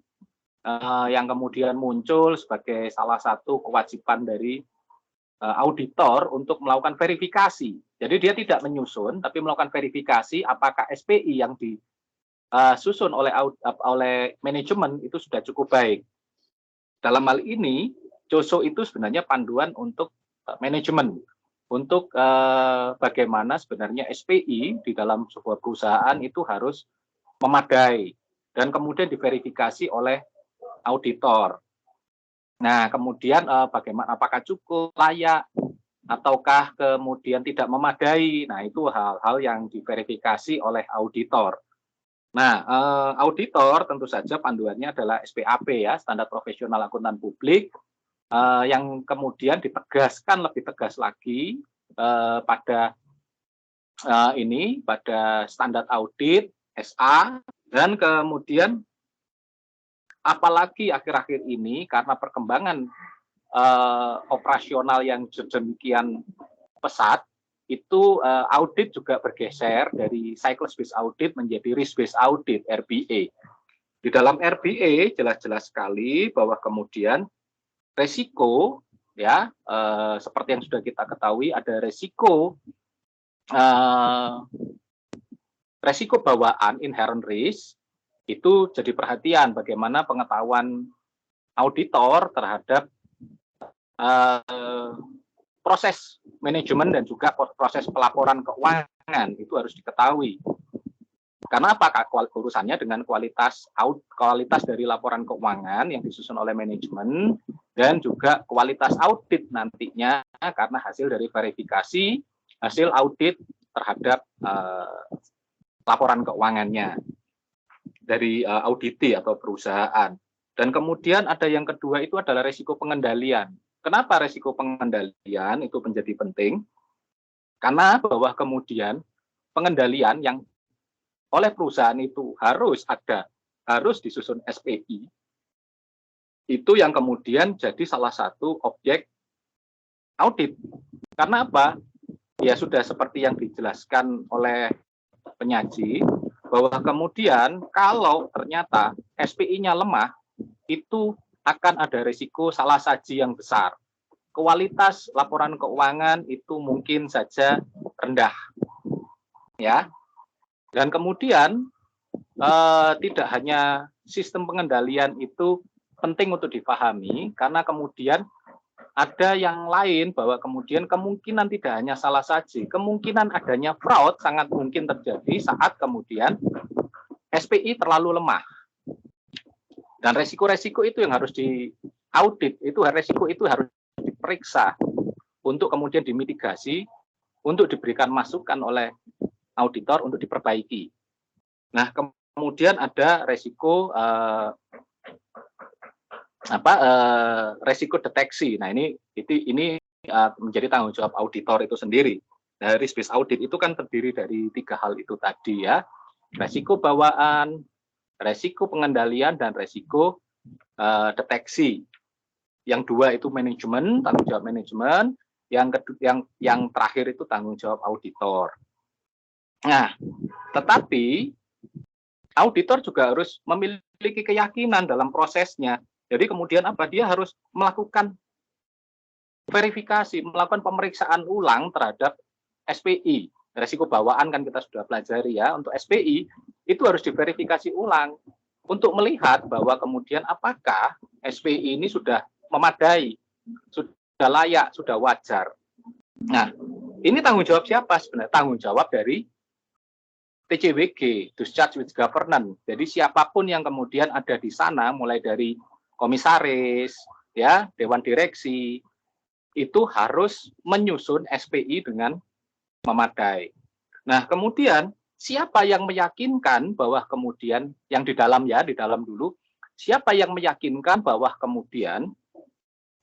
[SPEAKER 18] yang kemudian muncul sebagai salah satu kewajiban dari auditor untuk melakukan verifikasi. Jadi dia tidak menyusun tapi melakukan verifikasi apakah SPI yang disusun oleh manajemen itu sudah cukup baik. Dalam hal ini COSO itu sebenarnya panduan untuk manajemen, untuk bagaimana sebenarnya SPI di dalam sebuah perusahaan itu harus memadai dan kemudian diverifikasi oleh auditor. Nah, kemudian bagaimana, apakah cukup, layak, ataukah kemudian tidak memadai. Nah, itu hal-hal yang diverifikasi oleh auditor. Nah, auditor tentu saja panduannya adalah SPAP ya, Standar Profesional Akuntan Publik, yang kemudian ditegaskan lebih tegas lagi pada pada standar audit SA, dan kemudian apalagi akhir-akhir ini karena perkembangan operasional yang sedemikian pesat, itu audit juga bergeser dari cycle based audit menjadi risk based audit (RBA). Di dalam RBA jelas-jelas sekali bahwa kemudian resiko ya seperti yang sudah kita ketahui, ada resiko resiko bawaan inherent risk itu jadi perhatian bagaimana pengetahuan auditor terhadap proses manajemen dan juga proses pelaporan keuangan itu harus diketahui. Karena apa? Urusannya dengan kualitas dari laporan keuangan yang disusun oleh manajemen dan juga kualitas audit nantinya karena hasil dari verifikasi hasil audit terhadap laporan keuangannya dari auditi atau perusahaan. Dan kemudian ada yang kedua itu adalah risiko pengendalian. Kenapa risiko pengendalian itu menjadi penting? Karena bahwa kemudian pengendalian yang oleh perusahaan itu harus disusun SPI, itu yang kemudian jadi salah satu objek audit. Karena apa? Ya sudah seperti yang dijelaskan oleh penyaji, bahwa kemudian kalau ternyata SPI-nya lemah, itu akan ada risiko salah saji yang besar. Kualitas laporan keuangan itu mungkin saja rendah. Ya. Dan kemudian tidak hanya sistem pengendalian itu penting untuk dipahami, karena kemudian ada yang lain bahwa kemudian kemungkinan tidak hanya salah saji, kemungkinan adanya fraud sangat mungkin terjadi saat kemudian SPI terlalu lemah. Dan resiko-resiko itu yang harus diaudit, resiko itu harus diperiksa untuk kemudian dimitigasi, untuk diberikan masukan oleh auditor untuk diperbaiki. Nah, kemudian ada resiko resiko deteksi. Nah, ini menjadi tanggung jawab auditor itu sendiri. Nah, risk based audit itu kan terdiri dari 3 hal itu tadi ya. Resiko bawaan, resiko pengendalian, dan resiko deteksi. Yang 2 itu manajemen, tanggung jawab manajemen. Yang terakhir itu tanggung jawab auditor. Nah, tetapi auditor juga harus memiliki keyakinan dalam prosesnya. Jadi kemudian apa? Dia harus melakukan verifikasi, melakukan pemeriksaan ulang terhadap SPI. Resiko bawaan kan kita sudah pelajari ya. Untuk SPI itu harus diverifikasi ulang untuk melihat bahwa kemudian apakah SPI ini sudah memadai, sudah layak, sudah wajar. Nah, ini tanggung jawab siapa sebenarnya? Tanggung jawab dari TCWG, Discharge with Governance. Jadi siapapun yang kemudian ada di sana, mulai dari komisaris, ya, dewan direksi, itu harus menyusun SPI dengan memadai. Nah, kemudian siapa yang meyakinkan bahwa kemudian yang di dalam dulu, siapa yang meyakinkan bahwa kemudian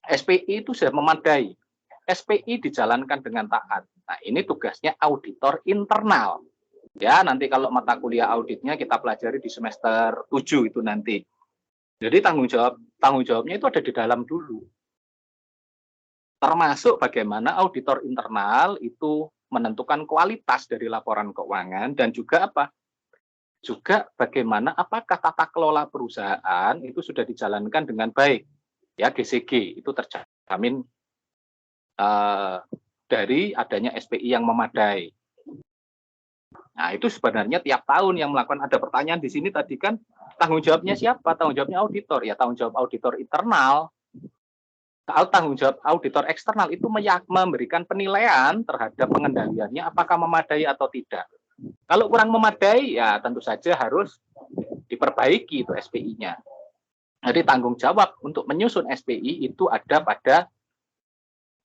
[SPEAKER 18] SPI itu sudah memadai, SPI dijalankan dengan taat. Nah, ini tugasnya auditor internal. Ya, nanti kalau mata kuliah auditnya kita pelajari di semester 7 itu nanti. Jadi tanggung jawabnya itu ada di dalam dulu. Termasuk bagaimana auditor internal itu menentukan kualitas dari laporan keuangan dan juga apa? Juga bagaimana apakah tata kelola perusahaan itu sudah dijalankan dengan baik. Ya, GCG itu terjamin dari adanya SPI yang memadai. Nah, itu sebenarnya tiap tahun yang melakukan, ada pertanyaan di sini tadi kan, tanggung jawabnya siapa? Tanggung jawabnya auditor. Ya, tanggung jawab auditor internal. Tanggung jawab auditor eksternal itu memberikan penilaian terhadap pengendaliannya apakah memadai atau tidak. Kalau kurang memadai, ya tentu saja harus diperbaiki itu SPI-nya. Jadi tanggung jawab untuk menyusun SPI itu ada pada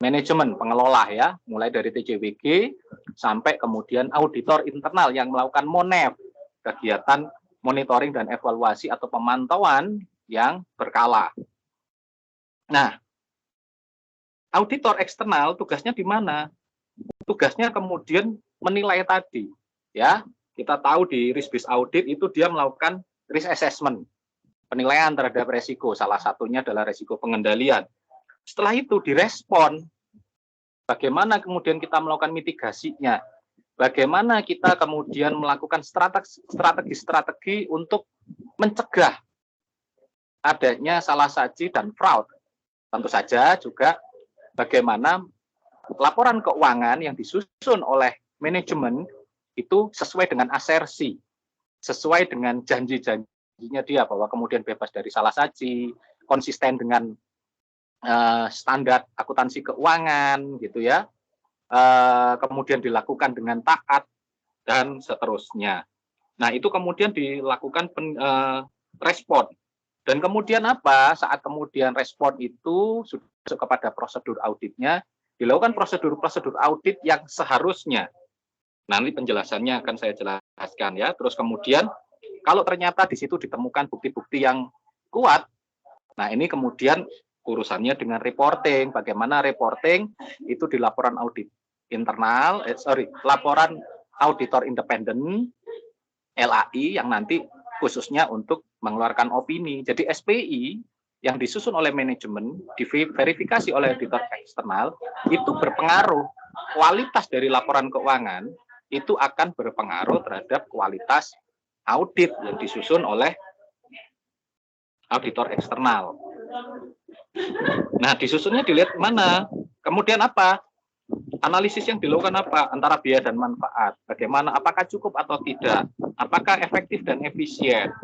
[SPEAKER 18] manajemen pengelola ya, mulai dari TCWG sampai kemudian auditor internal yang melakukan MONEV, kegiatan monitoring dan evaluasi atau pemantauan yang berkala. Nah, auditor eksternal tugasnya di mana? Tugasnya kemudian menilai tadi, ya. Kita tahu di risk based audit itu dia melakukan risk assessment, penilaian terhadap resiko. Salah satunya adalah resiko pengendalian. Setelah itu direspon, bagaimana kemudian kita melakukan mitigasinya, bagaimana kita kemudian melakukan strategi-strategi untuk mencegah adanya salah saji dan fraud. Tentu saja juga bagaimana laporan keuangan yang disusun oleh manajemen itu sesuai dengan asersi, sesuai dengan janji-janjinya dia bahwa kemudian bebas dari salah saji, konsisten dengan standar akuntansi keuangan gitu ya, kemudian dilakukan dengan taat dan seterusnya. Nah itu kemudian dilakukan respon. Dan kemudian apa? Saat kemudian respon itu sudah masuk kepada prosedur auditnya, dilakukan prosedur-prosedur audit yang seharusnya. Nanti penjelasannya akan saya jelaskan ya. Terus kemudian kalau ternyata di situ ditemukan bukti-bukti yang kuat, nah ini kemudian urusannya dengan reporting. Bagaimana reporting itu di laporan audit internal, laporan auditor independen LAI yang nanti khususnya untuk mengeluarkan opini. Jadi SPI yang disusun oleh manajemen, diverifikasi oleh auditor eksternal, itu berpengaruh. Kualitas dari laporan keuangan itu akan berpengaruh terhadap kualitas audit yang disusun oleh auditor eksternal. Nah, disusunnya dilihat mana? Kemudian apa? Analisis yang dilakukan apa? Antara biaya dan manfaat. Bagaimana? Apakah cukup atau tidak? Apakah efektif dan efisien?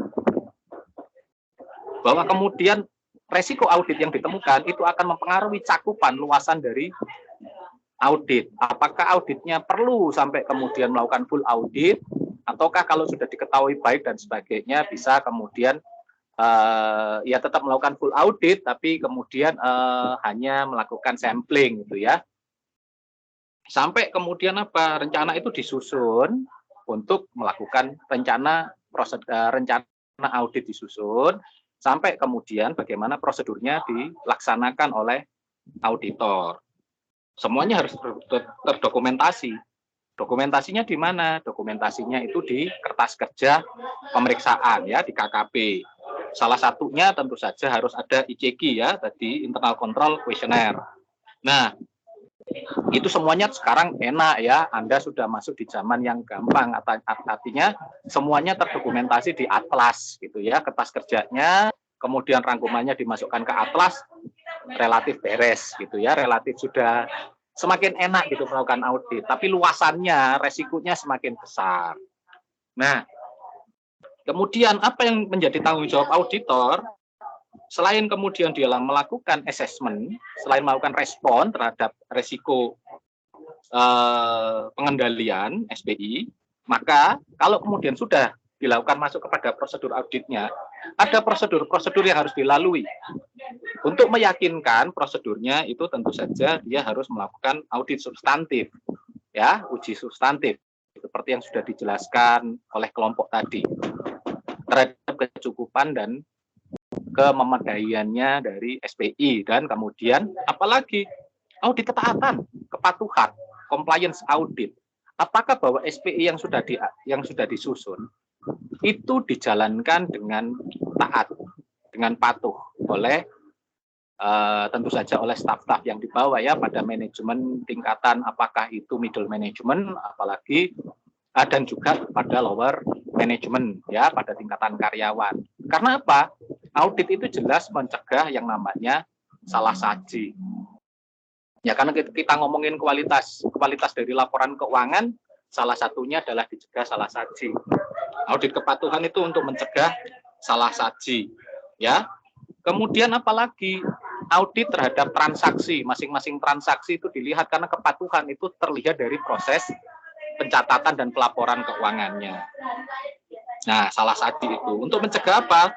[SPEAKER 18] Bahwa kemudian resiko audit yang ditemukan itu akan mempengaruhi cakupan luasan dari audit. Apakah auditnya perlu sampai kemudian melakukan full audit, ataukah kalau sudah diketahui baik dan sebagainya bisa kemudian ya tetap melakukan full audit, tapi kemudian hanya melakukan sampling gitu ya. Sampai kemudian apa? Rencana itu disusun untuk melakukan rencana audit disusun, sampai kemudian bagaimana prosedurnya dilaksanakan oleh auditor. Semuanya harus terdokumentasi. Dokumentasinya di mana? Dokumentasinya itu di kertas kerja pemeriksaan ya, di KKP. Salah satunya tentu saja harus ada ICQ ya, tadi Internal Control Questionnaire. Nah, itu semuanya sekarang enak ya, Anda sudah masuk di zaman yang gampang, artinya semuanya terdokumentasi di atlas gitu ya, kertas kerjanya, kemudian rangkumannya dimasukkan ke atlas, relatif beres gitu ya, relatif sudah semakin enak gitu melakukan audit, tapi luasannya, resikonya semakin besar. Nah, kemudian apa yang menjadi tanggung jawab auditor? Selain kemudian dia melakukan assessment, selain melakukan respon terhadap resiko pengendalian SPI, maka kalau kemudian sudah dilakukan masuk kepada prosedur auditnya, ada prosedur-prosedur yang harus dilalui. Untuk meyakinkan prosedurnya itu tentu saja dia harus melakukan audit substantif, ya, uji substantif, seperti yang sudah dijelaskan oleh kelompok tadi, terhadap kecukupan dan kememadaiannya dari SPI, dan kemudian apalagi audit ketaatan, kepatuhan, compliance audit. Apakah bahwa SPI yang sudah disusun itu dijalankan dengan taat, dengan patuh oleh tentu saja oleh staf-staf yang dibawa ya, pada manajemen tingkatan apakah itu middle management, apalagi dan juga pada lower management ya, pada tingkatan karyawan. Karena apa? Audit itu jelas mencegah yang namanya salah saji. Ya, karena kita ngomongin kualitas dari laporan keuangan, salah satunya adalah dicegah salah saji. Audit kepatuhan itu untuk mencegah salah saji, ya. Kemudian apalagi audit terhadap transaksi, masing-masing transaksi itu dilihat karena kepatuhan itu terlihat dari proses pencatatan dan pelaporan keuangannya. Nah, salah saji itu untuk mencegah apa?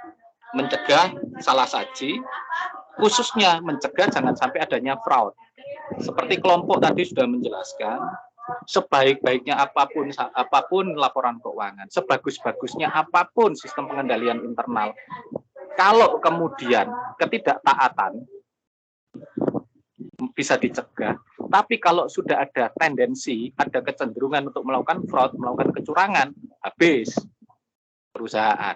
[SPEAKER 18] Mencegah salah saji, khususnya mencegah jangan sampai adanya fraud. Seperti kelompok tadi sudah menjelaskan, sebaik-baiknya apapun laporan keuangan, sebagus-bagusnya apapun sistem pengendalian internal, kalau kemudian ketidaktaatan bisa dicegah, tapi kalau sudah ada tendensi, ada kecenderungan untuk melakukan fraud, melakukan kecurangan, habis perusahaan.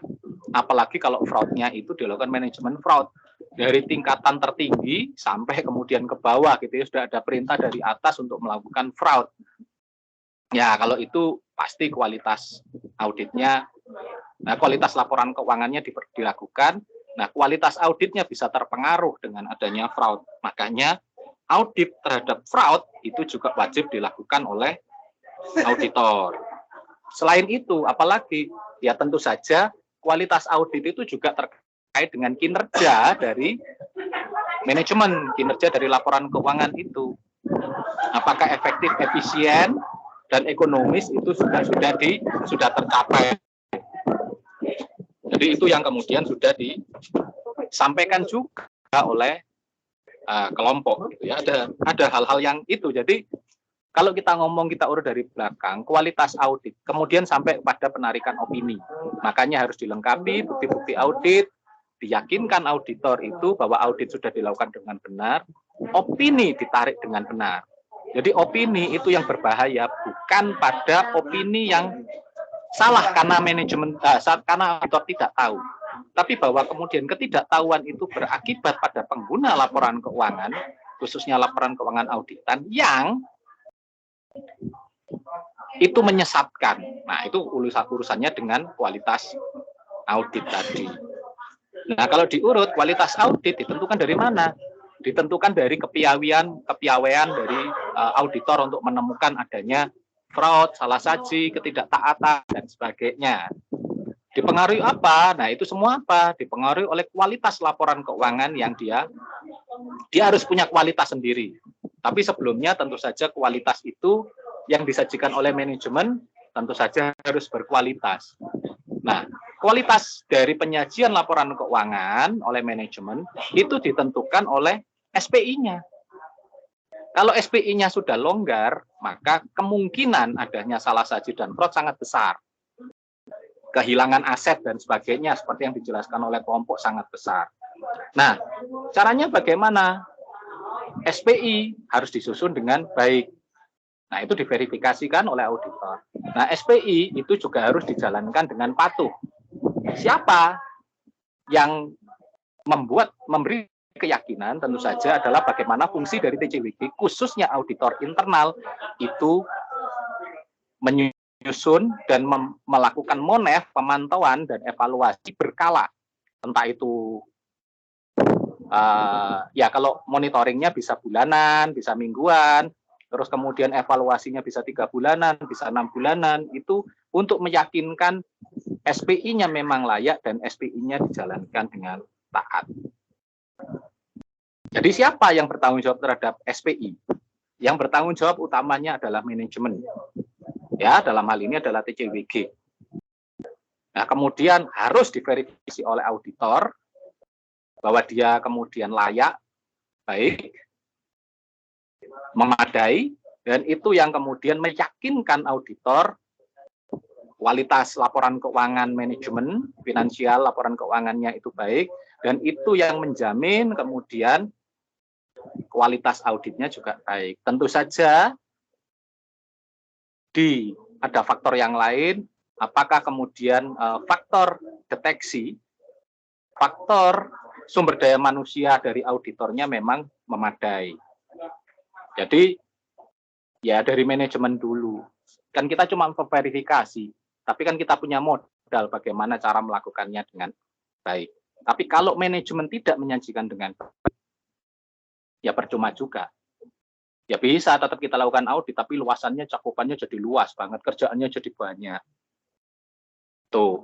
[SPEAKER 18] Apalagi kalau fraudnya itu dilakukan manajemen fraud dari tingkatan tertinggi sampai kemudian ke bawah gitu ya, sudah ada perintah dari atas untuk melakukan fraud. Ya, kalau itu pasti kualitas auditnya, nah kualitas laporan keuangannya dilakukan, nah kualitas auditnya bisa terpengaruh dengan adanya fraud. Makanya audit terhadap fraud itu juga wajib dilakukan oleh auditor. Selain itu, apalagi ya tentu saja kualitas audit itu juga terkait dengan kinerja dari manajemen, kinerja dari laporan keuangan itu. Apakah efektif, efisien, dan ekonomis itu sudah tercapai. Jadi itu yang kemudian sudah disampaikan juga oleh kelompok. Gitu ya. Ada hal-hal yang itu. Jadi kalau kita ngomong, kita urut dari belakang, kualitas audit, kemudian sampai pada penarikan opini. Makanya harus dilengkapi bukti-bukti audit, diyakinkan auditor itu bahwa audit sudah dilakukan dengan benar, opini ditarik dengan benar. Jadi opini itu yang berbahaya, bukan pada opini yang salah karena manajemen, karena auditor tidak tahu. Tapi bahwa kemudian ketidaktahuan itu berakibat pada pengguna laporan keuangan, khususnya laporan keuangan auditan, yang itu menyesatkan. Nah, itu urusannya dengan kualitas audit tadi. Nah, kalau diurut, kualitas audit ditentukan dari mana? Ditentukan dari kepiawaian dari auditor untuk menemukan adanya fraud, salah saji, ketidaktaatan, dan sebagainya. Dipengaruhi apa? Nah, itu semua apa? Dipengaruhi oleh kualitas laporan keuangan yang dia harus punya kualitas sendiri. Tapi sebelumnya tentu saja kualitas itu yang disajikan oleh manajemen tentu saja harus berkualitas. Nah, kualitas dari penyajian laporan keuangan oleh manajemen itu ditentukan oleh SPI-nya. Kalau SPI-nya sudah longgar, maka kemungkinan adanya salah saji dan fraud sangat besar. Kehilangan aset dan sebagainya seperti yang dijelaskan oleh kelompok sangat besar. Nah, caranya bagaimana? SPI harus disusun dengan baik. Nah, itu diverifikasikan oleh auditor. Nah, SPI itu juga harus dijalankan dengan patuh. Siapa yang memberi keyakinan tentu saja adalah bagaimana fungsi dari TCWG, khususnya auditor internal, itu menyusun dan melakukan monef, pemantauan dan evaluasi berkala. Entah itu ya kalau monitoringnya bisa bulanan, bisa mingguan, terus kemudian evaluasinya bisa 3 bulanan, bisa 6 bulanan, itu untuk meyakinkan SPI-nya memang layak dan SPI-nya dijalankan dengan taat. Jadi siapa yang bertanggung jawab terhadap SPI? Yang bertanggung jawab utamanya adalah manajemen. Ya, dalam hal ini adalah TCWG. Nah, kemudian harus diverifikasi oleh auditor bahwa dia kemudian layak, baik, memadai, dan itu yang kemudian meyakinkan auditor kualitas laporan keuangan manajemen, finansial, laporan keuangannya itu baik, dan itu yang menjamin kemudian kualitas auditnya juga baik. Tentu saja ada faktor yang lain, apakah kemudian faktor deteksi, faktor sumber daya manusia dari auditornya memang memadai. Jadi ya dari manajemen dulu. Kan kita cuma verifikasi, tapi kan kita punya modal bagaimana cara melakukannya dengan baik. Tapi kalau manajemen tidak menyajikan dengan baik, ya percuma juga. Ya bisa tetap kita lakukan audit, tapi luasannya, cakupannya jadi luas banget, kerjaannya jadi banyak. Tuh.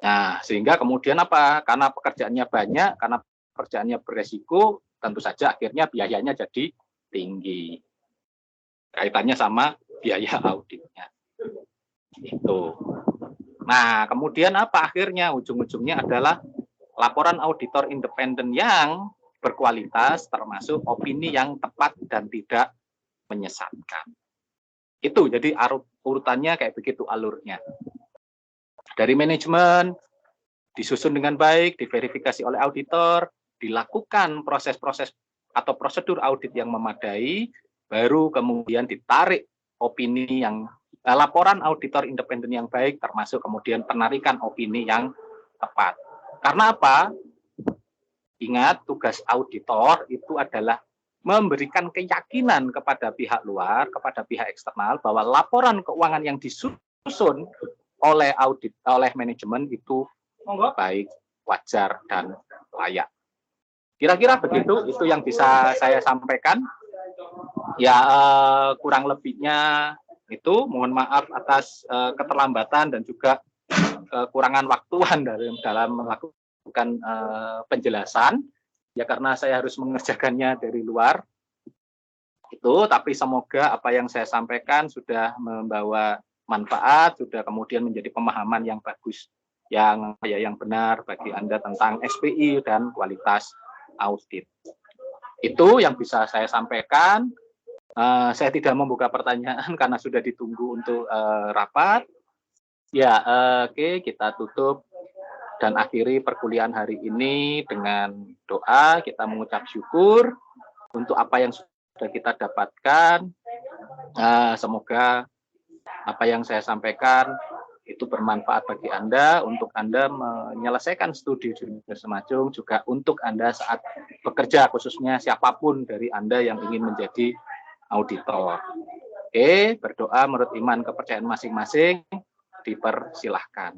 [SPEAKER 18] Nah, sehingga kemudian apa? Karena pekerjaannya banyak, karena pekerjaannya beresiko, tentu saja akhirnya biayanya jadi tinggi. Kaitannya sama biaya auditnya. Itu. Nah, kemudian apa akhirnya? Ujung-ujungnya adalah laporan auditor independen yang berkualitas, termasuk opini yang tepat dan tidak menyesatkan. Itu, jadi urutannya kayak begitu alurnya. Dari manajemen, disusun dengan baik, diverifikasi oleh auditor, dilakukan proses-proses atau prosedur audit yang memadai, baru kemudian ditarik opini yang laporan auditor independen yang baik, termasuk kemudian penarikan opini yang tepat. Karena apa? Ingat, tugas auditor itu adalah memberikan keyakinan kepada pihak luar, kepada pihak eksternal, bahwa laporan keuangan yang disusun oleh manajemen itu baik, wajar, dan layak. Kira-kira begitu, itu yang bisa saya sampaikan. Ya, kurang lebihnya itu. Mohon maaf atas keterlambatan dan juga kekurangan waktuan dalam melakukan penjelasan. Ya karena saya harus mengerjakannya dari luar. Itu, tapi semoga apa yang saya sampaikan sudah membawa manfaat, sudah kemudian menjadi pemahaman yang bagus, yang benar bagi Anda tentang SPI dan kualitas audit. Itu yang bisa saya sampaikan. Saya tidak membuka pertanyaan karena sudah ditunggu untuk rapat. Ya, oke, kita tutup dan akhiri perkuliahan hari ini dengan doa. Kita mengucap syukur untuk apa yang sudah kita dapatkan. Semoga apa yang saya sampaikan itu bermanfaat bagi Anda, untuk Anda menyelesaikan studi di Universitas Semajung, juga untuk Anda saat bekerja, khususnya siapapun dari Anda yang ingin menjadi auditor. Oke, berdoa menurut iman kepercayaan masing-masing, dipersilahkan.